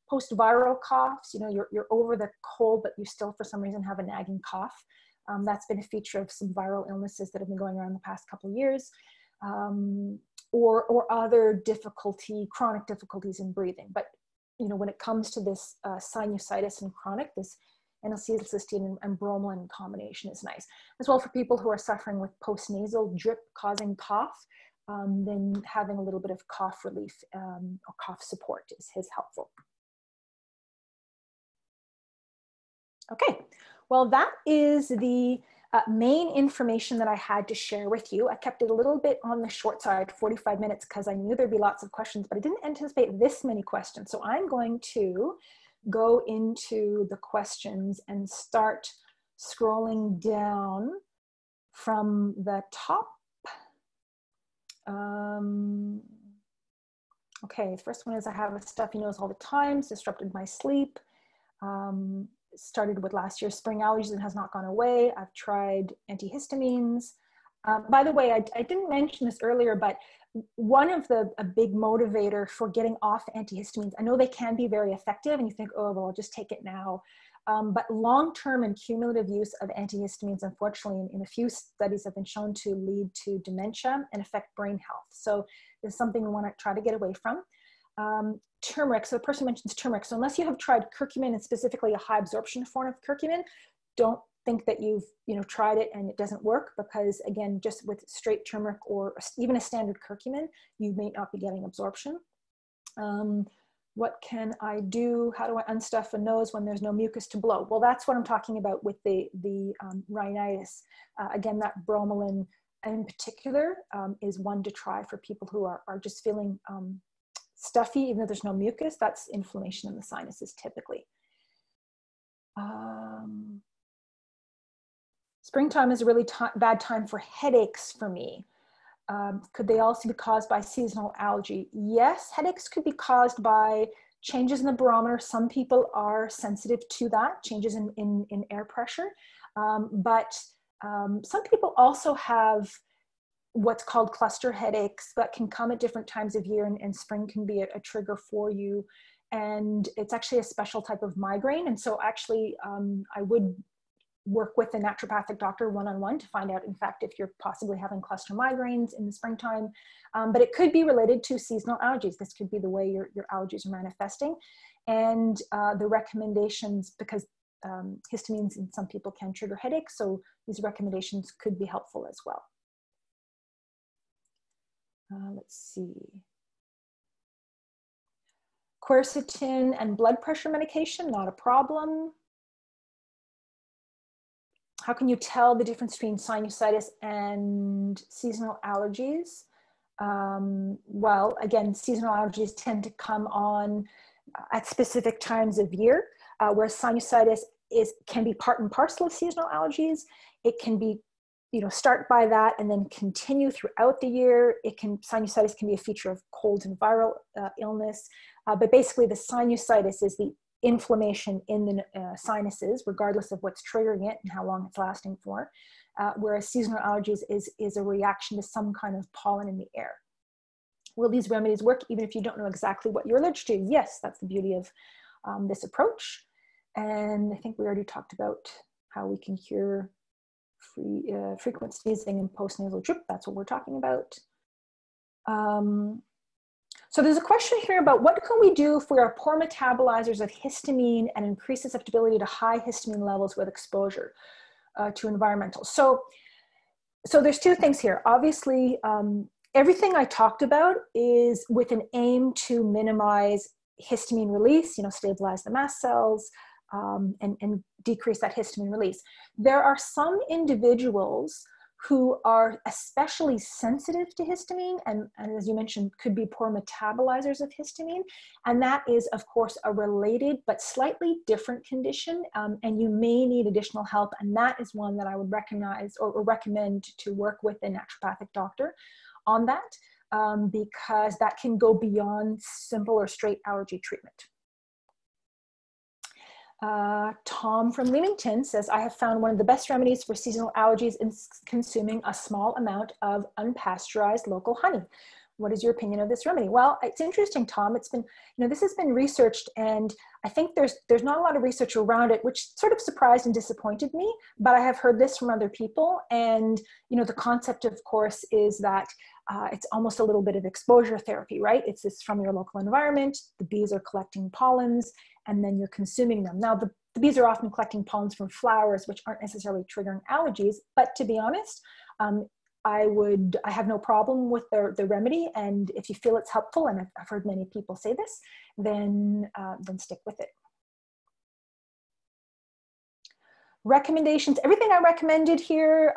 S1: post-viral coughs. You know, you're over the cold, but you still, for some reason, have a nagging cough. That's been a feature of some viral illnesses that have been going around the past couple of years. Or other chronic difficulties in breathing. But, you know, when it comes to this sinusitis and chronic, this N-acetylcysteine and bromelain combination is nice. As well for people who are suffering with postnasal drip causing cough, then having a little bit of cough relief or cough support is helpful. Okay, well, that is the main information that I had to share with you. I kept it a little bit on the short side, 45 minutes, because I knew there'd be lots of questions, but I didn't anticipate this many questions. So I'm going to go into the questions and start scrolling down from the top. Okay, the first one is, I have a stuffy nose all the time, it's disrupted my sleep. Started with last year's spring allergies and has not gone away. I've tried antihistamines. By the way, I didn't mention this earlier, but one of a big motivator for getting off antihistamines, I know they can be very effective and you think, oh, well, I'll just take it now. But long-term and cumulative use of antihistamines, unfortunately, in a few studies have been shown to lead to dementia and affect brain health. So this is something we want to try to get away from. Turmeric, so the person mentions turmeric. So unless you have tried curcumin, and specifically a high absorption form of curcumin, don't think that you've tried it and it doesn't work, because again, just with straight turmeric or even a standard curcumin, you may not be getting absorption. What can I do? How do I unstuff a nose when there's no mucus to blow? Well, that's what I'm talking about with the rhinitis. Again, that bromelain in particular is one to try for people who are just feeling stuffy, even though there's no mucus. That's inflammation in the sinuses typically. Springtime is a really bad time for headaches for me. Could they also be caused by seasonal allergy? Yes, headaches could be caused by changes in the barometer. Some people are sensitive to that, changes in air pressure. But some people also have what's called cluster headaches that can come at different times of year, and spring can be a trigger for you. And it's actually a special type of migraine. And so actually I would work with a naturopathic doctor one-on-one to find out, in fact, if you're possibly having cluster migraines in the springtime. But it could be related to seasonal allergies. This could be the way your allergies are manifesting. And the recommendations, because histamines in some people can trigger headaches, so these recommendations could be helpful as well. Let's see. Quercetin and blood pressure medication, not a problem. How can you tell the difference between sinusitis and seasonal allergies? Well, again, seasonal allergies tend to come on at specific times of year, whereas sinusitis can be part and parcel of seasonal allergies. It can be, start by that and then continue throughout the year. Sinusitis can be a feature of cold and viral illness, but basically the sinusitis is the inflammation in the sinuses, regardless of what's triggering it and how long it's lasting for, whereas seasonal allergies is a reaction to some kind of pollen in the air. Will these remedies work even if you don't know exactly what you're allergic to? Yes, that's the beauty of this approach. And I think we already talked about how we can cure frequent sneezing and postnasal drip. That's what we're talking about. So there's a question here about what can we do if we are poor metabolizers of histamine and increased susceptibility to high histamine levels with exposure to environmental. So there's two things here. Obviously, everything I talked about is with an aim to minimize histamine release, stabilize the mast cells, and decrease that histamine release. There are some individuals who are especially sensitive to histamine, and as you mentioned, could be poor metabolizers of histamine. And that is, of course, a related but slightly different condition, and you may need additional help. And that is one that I would recognize or recommend to work with a naturopathic doctor on that, because that can go beyond simple or straight allergy treatment. Tom from Leamington says, I have found one of the best remedies for seasonal allergies in consuming a small amount of unpasteurized local honey. What is your opinion of this remedy? Well, it's interesting, Tom. It's been, this has been researched, and I think there's not a lot of research around it, which sort of surprised and disappointed me, but I have heard this from other people. And, the concept, of course, is that it's almost a little bit of exposure therapy, right? It's this from your local environment. The bees are collecting pollens, and then you're consuming them. Now, the bees are often collecting pollens from flowers, which aren't necessarily triggering allergies, but to be honest, I have no problem with the remedy. And if you feel it's helpful, and I've heard many people say this, then stick with it. Recommendations, everything I recommended here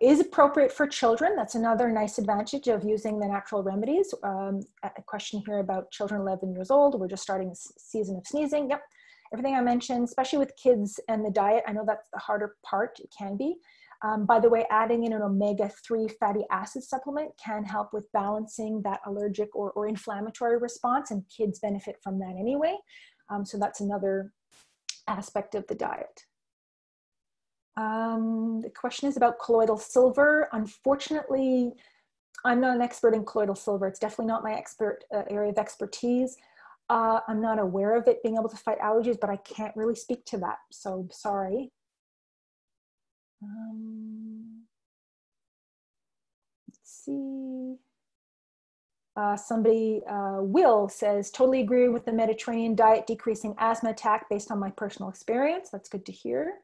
S1: is appropriate for children. That's another nice advantage of using the natural remedies. A question here about children 11 years old. We're just starting a season of sneezing. Yep, everything I mentioned, especially with kids and the diet. I know that's the harder part, it can be. By the way, adding in an omega-3 fatty acid supplement can help with balancing that allergic or inflammatory response, and kids benefit from that anyway. So that's another aspect of the diet. The question is about colloidal silver. Unfortunately, I'm not an expert in colloidal silver. It's definitely not my area of expertise. I'm not aware of it being able to fight allergies, but I can't really speak to that. So sorry. Let's see. Somebody, Will, says, totally agree with the Mediterranean diet decreasing asthma attack based on my personal experience. That's good to hear.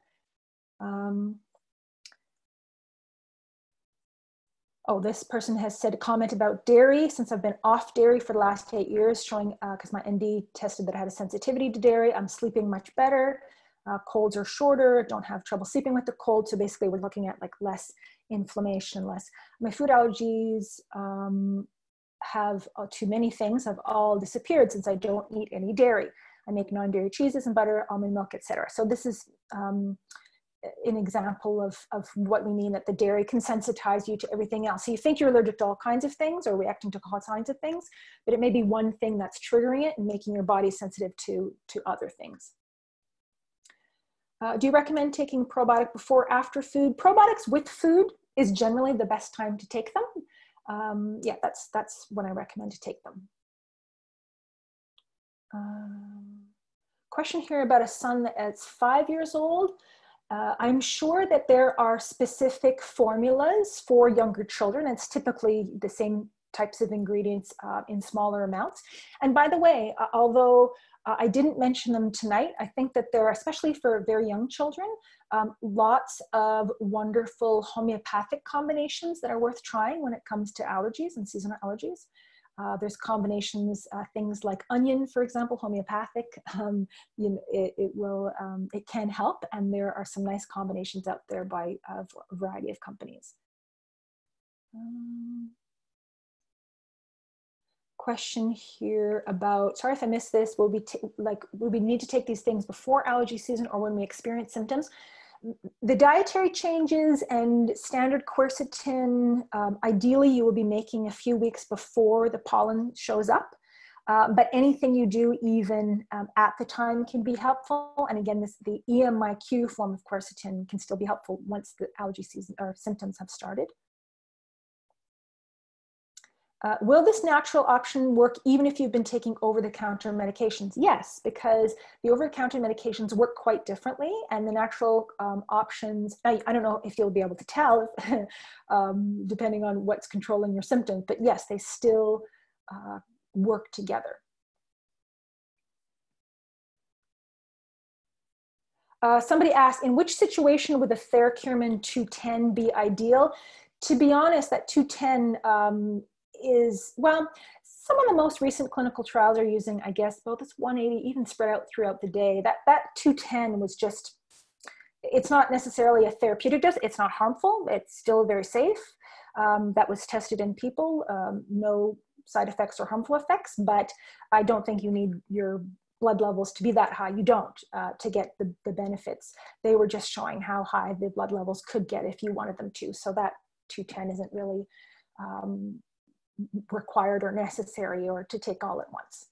S1: Oh, this person has said a comment about dairy. Since I've been off dairy for the last 8 years, showing because my ND tested that I had a sensitivity to dairy, I'm sleeping much better. Colds are shorter, don't have trouble sleeping with the cold. So basically we're looking at like less inflammation, less. My food allergies have to many things have all disappeared since I don't eat any dairy. I make non-dairy cheeses and butter, almond milk, etc. So this is an example of what we mean that the dairy can sensitize you to everything else. So you think you're allergic to all kinds of things or reacting to all kinds of things, but it may be one thing that's triggering it and making your body sensitive to other things. Do you recommend taking probiotic before or after food? Probiotics with food is generally the best time to take them. Yeah, that's when I recommend to take them. Question here about a son that's 5 years old. I'm sure that there are specific formulas for younger children. It's typically the same types of ingredients in smaller amounts. And by the way, although I didn't mention them tonight, I think that there are, especially for very young children, lots of wonderful homeopathic combinations that are worth trying when it comes to allergies and seasonal allergies. There's combinations, things like onion, for example, homeopathic. You know, it can help, and there are some nice combinations out there by a variety of companies. Question here about, sorry if I missed this, will we need to take these things before allergy season or when we experience symptoms? The dietary changes and standard quercetin, ideally you will be making a few weeks before the pollen shows up, but anything you do even at the time can be helpful. And again, the EMIQ form of quercetin can still be helpful once the allergy season or symptoms have started. Will this natural option work even if you've been taking over-the-counter medications? Yes, because the over-the-counter medications work quite differently, and the natural options, I don't know if you'll be able to tell depending on what's controlling your symptoms, but yes, they still work together. Somebody asked, in which situation would the Curcumin 210 be ideal? To be honest, that 210 is, well, some of the most recent clinical trials are using, I guess, both this 180, even spread out throughout the day. That 210 was just, it's not necessarily a therapeutic dose. It's not harmful. It's still very safe. That was tested in people. No side effects or harmful effects, but I don't think you need your blood levels to be that high. You don't to get the benefits. They were just showing how high the blood levels could get if you wanted them to. So that 210 isn't really required or necessary or to take all at once.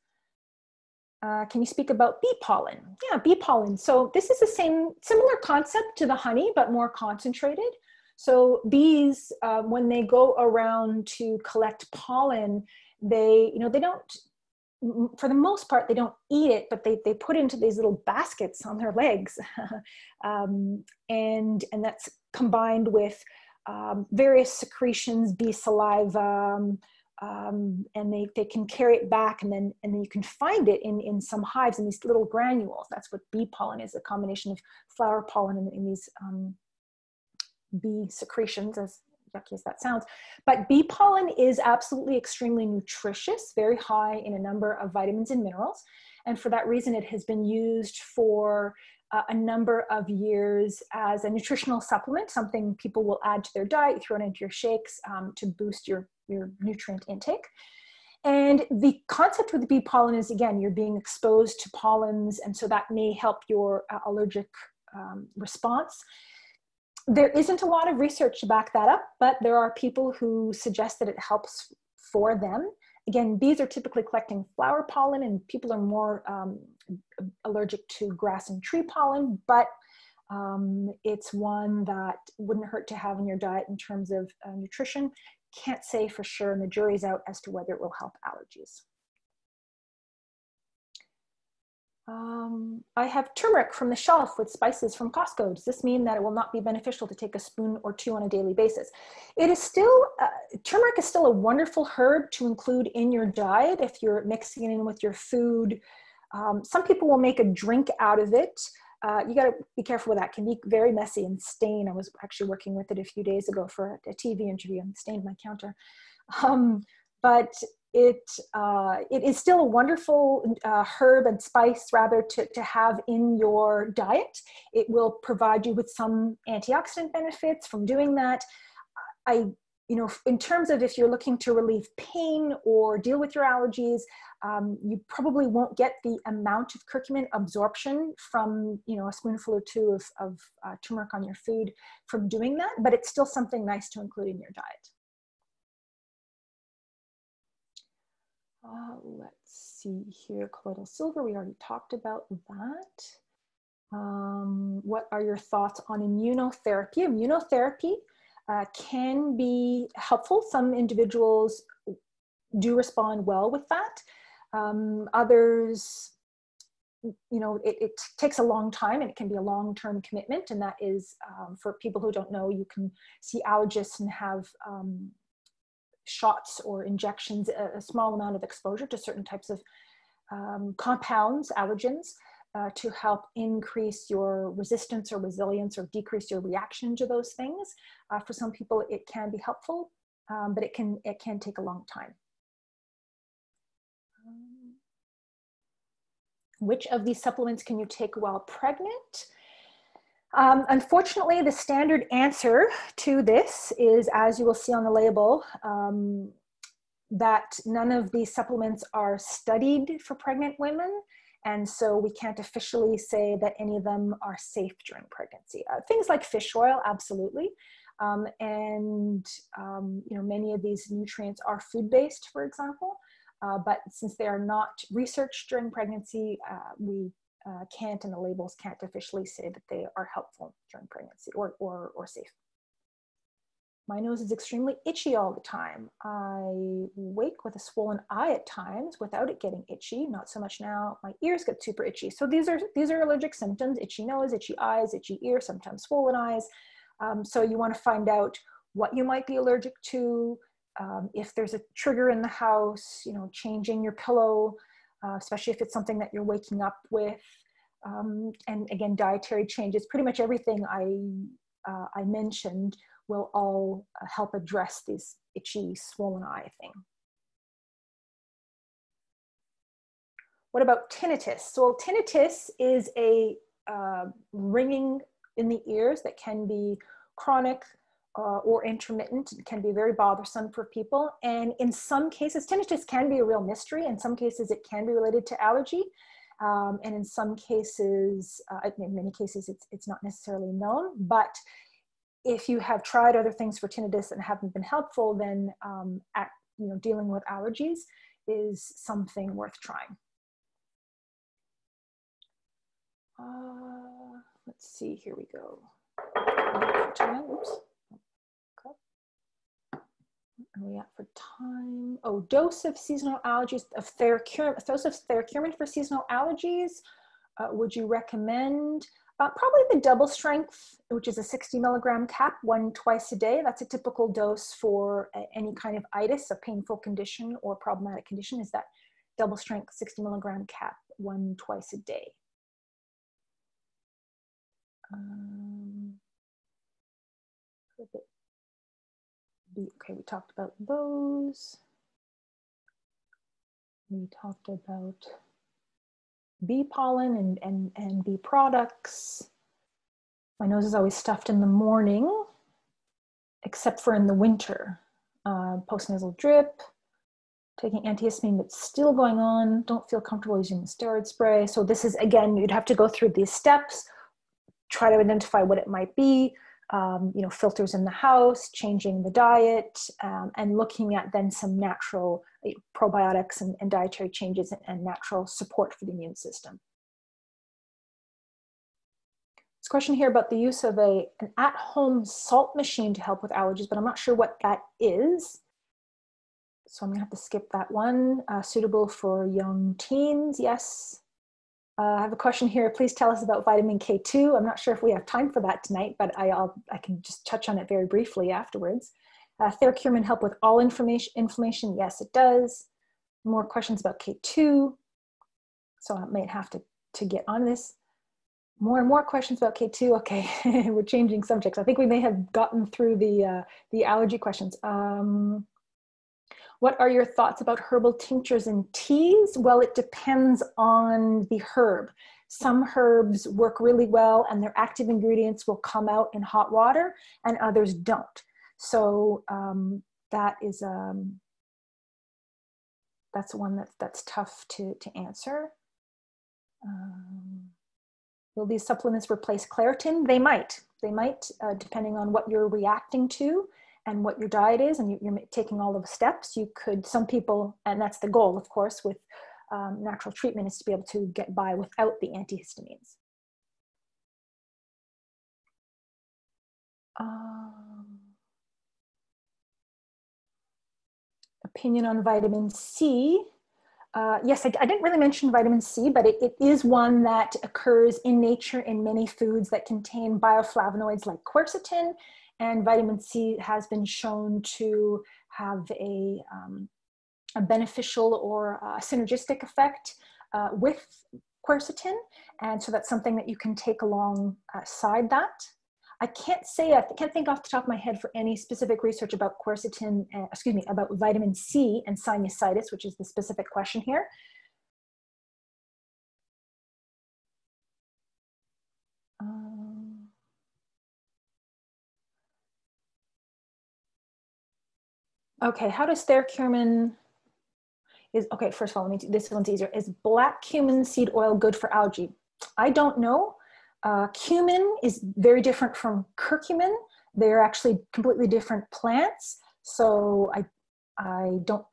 S1: Can you speak about bee pollen? Yeah, bee pollen. So this is the similar concept to the honey, but more concentrated. So bees, when they go around to collect pollen, they don't, for the most part, they don't eat it, but they put it into these little baskets on their legs. and that's combined with various secretions, bee saliva, and they can carry it back, and then you can find it in some hives in these little granules. That's what bee pollen is, a combination of flower pollen in these bee secretions, as yucky as that sounds. But bee pollen is absolutely extremely nutritious, very high in a number of vitamins and minerals. And for that reason, it has been used for a number of years as a nutritional supplement, something people will add to their diet, throw it into your shakes to boost your nutrient intake. And the concept with bee pollen is, again, you're being exposed to pollens, and so that may help your allergic response. There isn't a lot of research to back that up, but there are people who suggest that it helps for them. Again, bees are typically collecting flower pollen, and people are more allergic to grass and tree pollen, but it's one that wouldn't hurt to have in your diet in terms of nutrition. Can't say for sure, and the jury's out as to whether it will help allergies. I have turmeric from the shelf with spices from Costco. Does this mean that it will not be beneficial to take a spoon or two on a daily basis? It is still, turmeric is still a wonderful herb to include in your diet if you're mixing it in with your food. Some people will make a drink out of it. You got to be careful with that. It can be very messy and stain. I was actually working with it a few days ago for a TV interview and stained my counter. but it is still a wonderful herb and spice rather to have in your diet. It will provide you with some antioxidant benefits from doing that. In terms of if you're looking to relieve pain or deal with your allergies, you probably won't get the amount of curcumin absorption from, a spoonful or two of turmeric on your food from doing that, but it's still something nice to include in your diet. Let's see here, colloidal silver, we already talked about that. What are your thoughts on immunotherapy? Immunotherapy can be helpful. Some individuals do respond well with that. Others, it takes a long time and it can be a long-term commitment. And that is, for people who don't know, you can see allergists and have shots or injections, a small amount of exposure to certain types of compounds, allergens, to help increase your resistance or resilience or decrease your reaction to those things. For some people, it can be helpful, but it can take a long time. Which of these supplements can you take while pregnant? Unfortunately, the standard answer to this is, as you will see on the label, that none of these supplements are studied for pregnant women. And so we can't officially say that any of them are safe during pregnancy. Things like fish oil, absolutely. Many of these nutrients are food-based, for example. But since they are not researched during pregnancy, we can't, and the labels can't officially say that they are helpful during pregnancy or safe. My nose is extremely itchy all the time. I wake with a swollen eye at times without it getting itchy. Not so much now. My ears get super itchy. So these are allergic symptoms: itchy nose, itchy eyes, itchy ear, sometimes swollen eyes. So you want to find out what you might be allergic to. If there's a trigger in the house, changing your pillow, especially if it's something that you're waking up with. And again, dietary changes. Pretty much everything I mentioned will all help address this itchy, swollen eye thing. What about tinnitus? So tinnitus is a ringing in the ears that can be chronic or intermittent. It can be very bothersome for people. And in some cases, tinnitus can be a real mystery. In some cases, it can be related to allergy. And in some cases, in many cases, it's not necessarily known. But if you have tried other things for tinnitus and haven't been helpful, then dealing with allergies is something worth trying. Let's see, here we go. Oops. Are we at for time? Oh, dose of seasonal allergies, dose of Curcumin for seasonal allergies. Would you recommend? Probably the double strength, which is a 60 milligram cap, 1 twice a day. That's a typical dose for any kind of itis, a painful condition or problematic condition, is that double strength 60 milligram cap, 1 twice a day. Okay, we talked about those. We talked about bee pollen and bee products. My nose is always stuffed in the morning, except for in the winter. Postnasal drip, taking antihistamine, but still going on. Don't feel comfortable using the steroid spray. So this is, again, you'd have to go through these steps, try to identify what it might be. Filters in the house, changing the diet, and looking at then some natural probiotics and dietary changes and natural support for the immune system. This question here about the use of an at-home salt machine to help with allergies, but I'm not sure what that is. So I'm gonna have to skip that one. Suitable for young teens, yes. I have a question here. Please tell us about vitamin K2. I'm not sure if we have time for that tonight, but I can just touch on it very briefly afterwards. Curcumin help with all inflammation? Yes, it does. More questions about K2. So I might have to get on this. More and more questions about K2. Okay, we're changing subjects. I think we may have gotten through the allergy questions. What are your thoughts about herbal tinctures and teas? Well, it depends on the herb. Some herbs work really well and their active ingredients will come out in hot water, and others don't. So that is that's one that's tough to answer. Will these supplements replace Claritin? They might, depending on what you're reacting to and what your diet is, and you're taking all of the steps. You could, some people, and that's the goal, of course, with natural treatment, is to be able to get by without the antihistamines. Opinion on vitamin C. Yes, I didn't really mention vitamin C, but it is one that occurs in nature in many foods that contain bioflavonoids like quercetin, and vitamin C has been shown to have a beneficial or synergistic effect with quercetin, and so that's something that you can take alongside that. I can't think off the top of my head for any specific research about quercetin, about vitamin C and sinusitis, which is the specific question here. Okay, how does curcumin okay, first of all, this one's easier. Is black cumin seed oil good for allergy? I don't know. Cumin is very different from curcumin. They're actually completely different plants. So I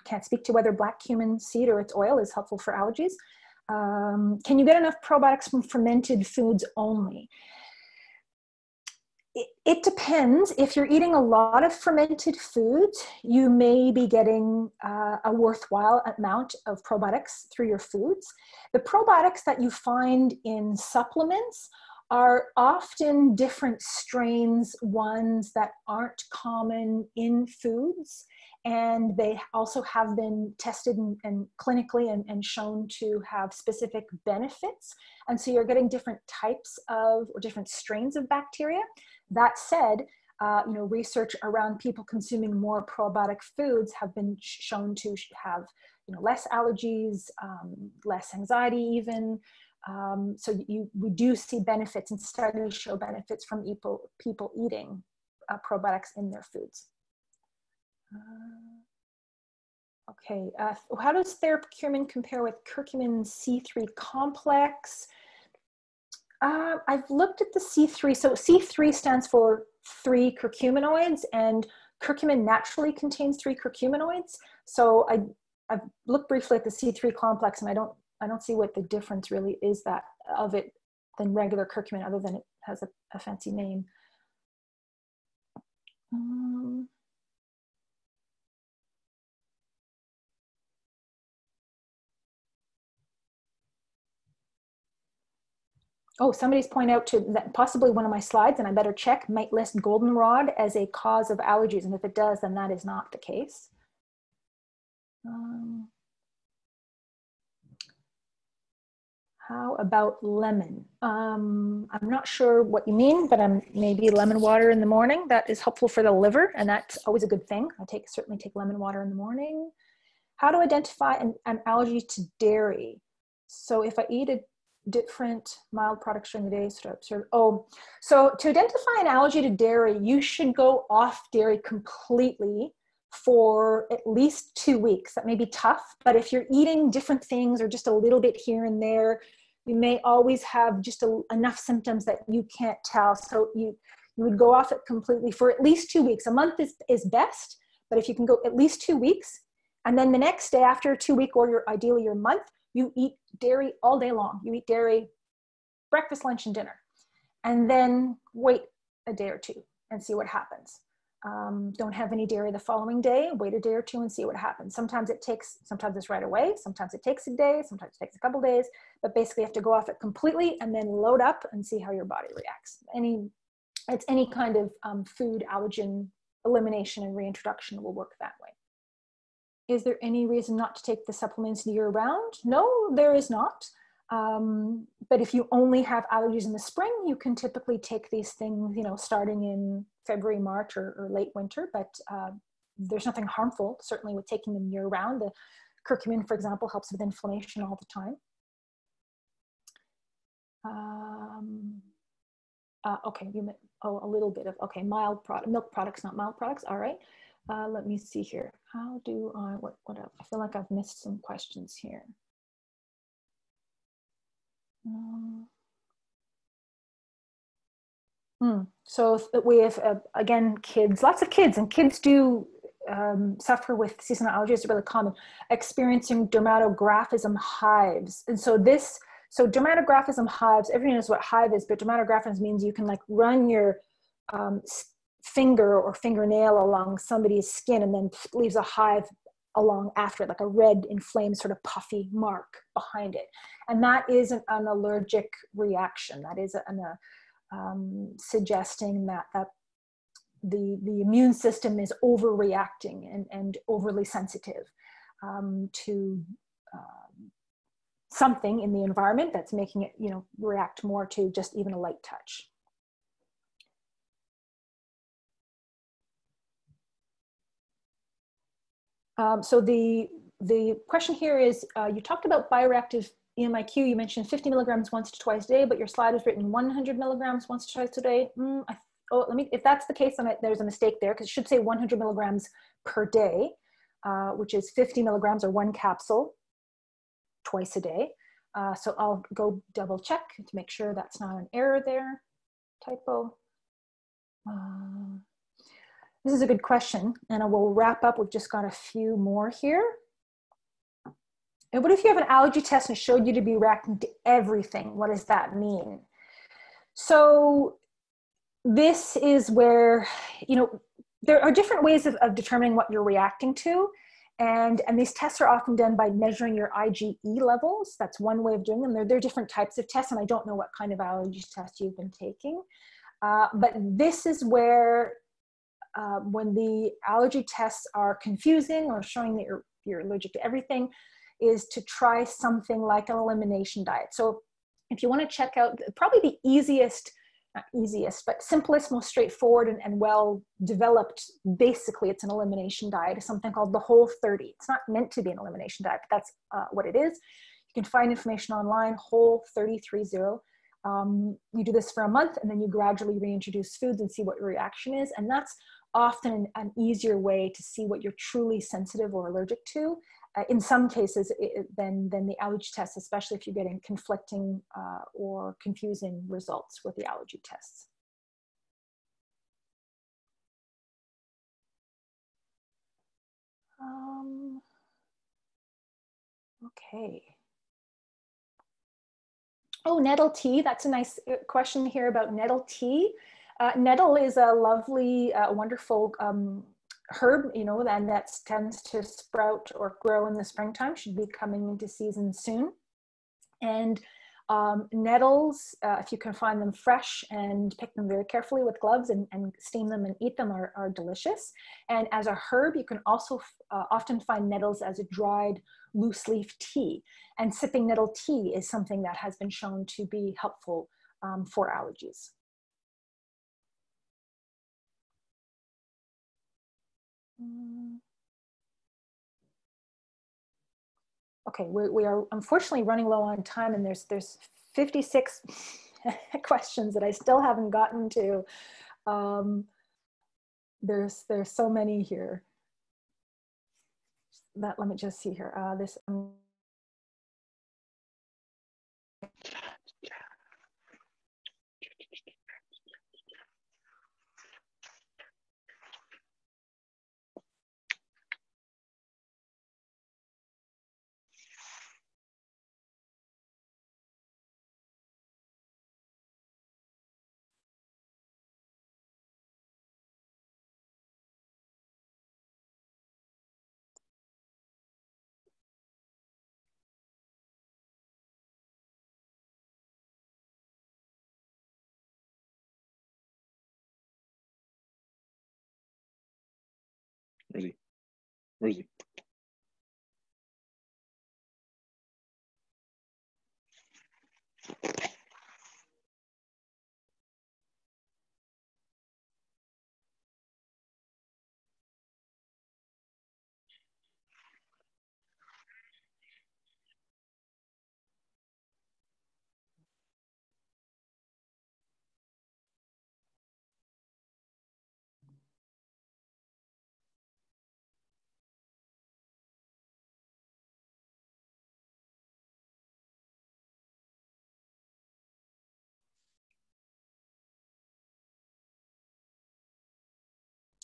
S1: can't speak to whether black cumin seed or its oil is helpful for allergies. Can you get enough probiotics from fermented foods only? It depends. If you're eating a lot of fermented foods, you may be getting a worthwhile amount of probiotics through your foods. The probiotics that you find in supplements are often different strains, ones that aren't common in foods, and they also have been tested and clinically and shown to have specific benefits. And so you're getting different types of, or different strains of bacteria. That said, research around people consuming more probiotic foods have been shown to have, less allergies, less anxiety even. So we do see benefits, and studies show benefits from people eating probiotics in their foods. Okay, how does curcumin compare with curcumin C3 complex? I've looked at the C3. So C3 stands for 3 curcuminoids, and curcumin naturally contains 3 curcuminoids. So I've looked briefly at the C3 complex, and I don't see what the difference really is of it than regular curcumin, other than it has a fancy name. Oh, somebody's pointing out that possibly one of my slides, and I better check, might list goldenrod as a cause of allergies. And if it does, then that is not the case. How about lemon? I'm not sure what you mean, but maybe lemon water in the morning. That is helpful for the liver, and that's always a good thing. Certainly take lemon water in the morning. How to identify an allergy to dairy? So if I eat a different mild products during the day, so to identify an allergy to dairy, you should go off dairy completely for at least 2 weeks. That may be tough, but if you're eating different things or just a little bit here and there, you may always have just enough symptoms that you can't tell. So you would go off it completely for at least 2 weeks. A month is best, but if you can go at least 2 weeks, and then the next day after 2 weeks, or ideally your month, you eat dairy all day long. You eat dairy breakfast, lunch, and dinner. And then wait a day or two and see what happens. Don't have any dairy the following day, wait a day or two and see what happens. Sometimes it's right away, sometimes it takes a day, sometimes it takes a couple days, but basically you have to go off it completely and then load up and see how your body reacts. It's any kind of food allergen elimination and reintroduction will work that way. Is there any reason not to take the supplements year round? No, there is not. But if you only have allergies in the spring, you can typically take these things, starting in February, March, or late winter. But there's nothing harmful, certainly, with taking them year round. The curcumin, for example, helps with inflammation all the time. Okay, a little bit of, okay, mild product, milk products, not mild products. All right. Let me see here. How do I, what else? I feel like I've missed some questions here. So we have, again, kids, lots of kids, and kids do suffer with seasonal allergies. It's really common, experiencing dermatographism hives. And so dermatographism hives, everyone knows what hive is, but dermatographism means you can like run your finger or fingernail along somebody's skin and then leaves a hive along after it, like a red inflamed sort of puffy mark behind it. And that is an allergic reaction. That is suggesting that the immune system is overreacting and overly sensitive to something in the environment that's making it, react more to just even a light touch. So the question here is, you talked about bioreactive EMIQ. You mentioned 50 milligrams once to twice a day, but your slide has written 100 milligrams once to twice a day. If that's the case, then there's a mistake there, because it should say 100 milligrams per day, which is 50 milligrams or 1 capsule twice a day. So I'll go double check to make sure that's not an error there, typo. This is a good question, and I will wrap up. We've just got a few more here. And what if you have an allergy test and it showed you to be reacting to everything? What does that mean? So this is where, there are different ways of determining what you're reacting to. And these tests are often done by measuring your IgE levels. That's one way of doing them. There are different types of tests, and I don't know what kind of allergy test you've been taking. But this is where, when the allergy tests are confusing or showing that you're allergic to everything, is to try something like an elimination diet. So if you want to check out, probably the easiest, not easiest, but simplest, most straightforward and well-developed, basically it's an elimination diet, is something called the Whole30. It's not meant to be an elimination diet, but that's what it is. You can find information online, Whole30. You do this for a month, and then you gradually reintroduce foods and see what your reaction is. And that's often an easier way to see what you're truly sensitive or allergic to. In some cases, than the allergy test, especially if you're getting conflicting or confusing results with the allergy tests. Okay. Oh, nettle tea. That's a nice question here about nettle tea. Nettle is a lovely, wonderful herb, and that tends to sprout or grow in the springtime, should be coming into season soon. And nettles, if you can find them fresh and pick them very carefully with gloves and steam them and eat them, are delicious. And as a herb, you can also often find nettles as a dried loose leaf tea. And sipping nettle tea is something that has been shown to be helpful for allergies. Okay, we are unfortunately running low on time, and there's 56 questions that I still haven't gotten to. There's so many here. Let me just see here.
S2: Where is he?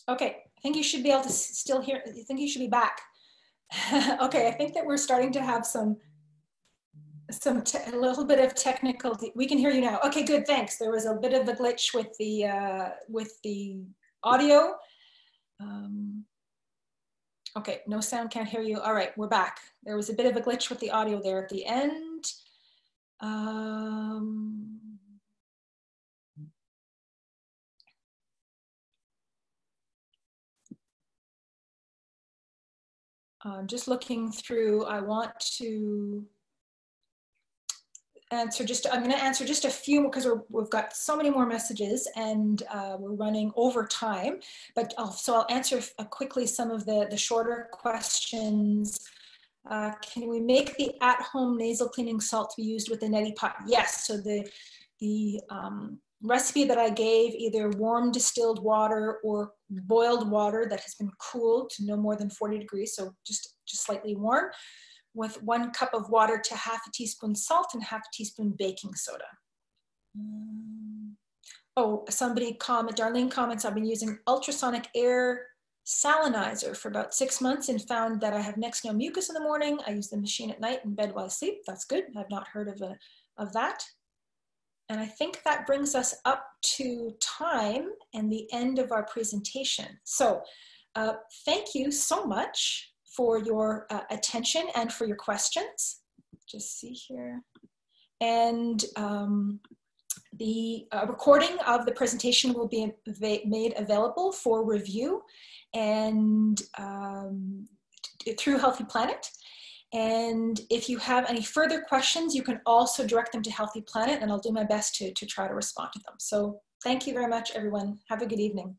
S1: Okay, I think you should be able to still hear, I think you should be back. Okay, I think that we're starting to have a little bit of technical, we can hear you now. Okay, good, thanks. There was a bit of a glitch with the audio. Okay, no sound, can't hear you. All right, we're back. There was a bit of a glitch with the audio there at the end. I'm just looking through, I want to answer I'm going to answer just a few because we've got so many more messages and we're running over time. But so I'll answer quickly some of the shorter questions. Can we make the at-home nasal cleaning salt to be used with the Neti Pot? Yes. So the recipe that I gave, either warm distilled water or boiled water that has been cooled to no more than 40 degrees, so just slightly warm, with 1 cup of water to half a teaspoon salt and half a teaspoon baking soda. Oh, Darlene comments, I've been using ultrasonic air salinizer for about 6 months and found that I have next to no mucus in the morning. I use the machine at night in bed while I sleep. That's good. I've not heard of that. And I think that brings us up to time and the end of our presentation. So thank you so much for your attention and for your questions. Just see here. And the recording of the presentation will be made available for review and through Healthy Planet. And if you have any further questions, you can also direct them to Healthy Planet, and I'll do my best to try to respond to them. So thank you very much, everyone. Have a good evening.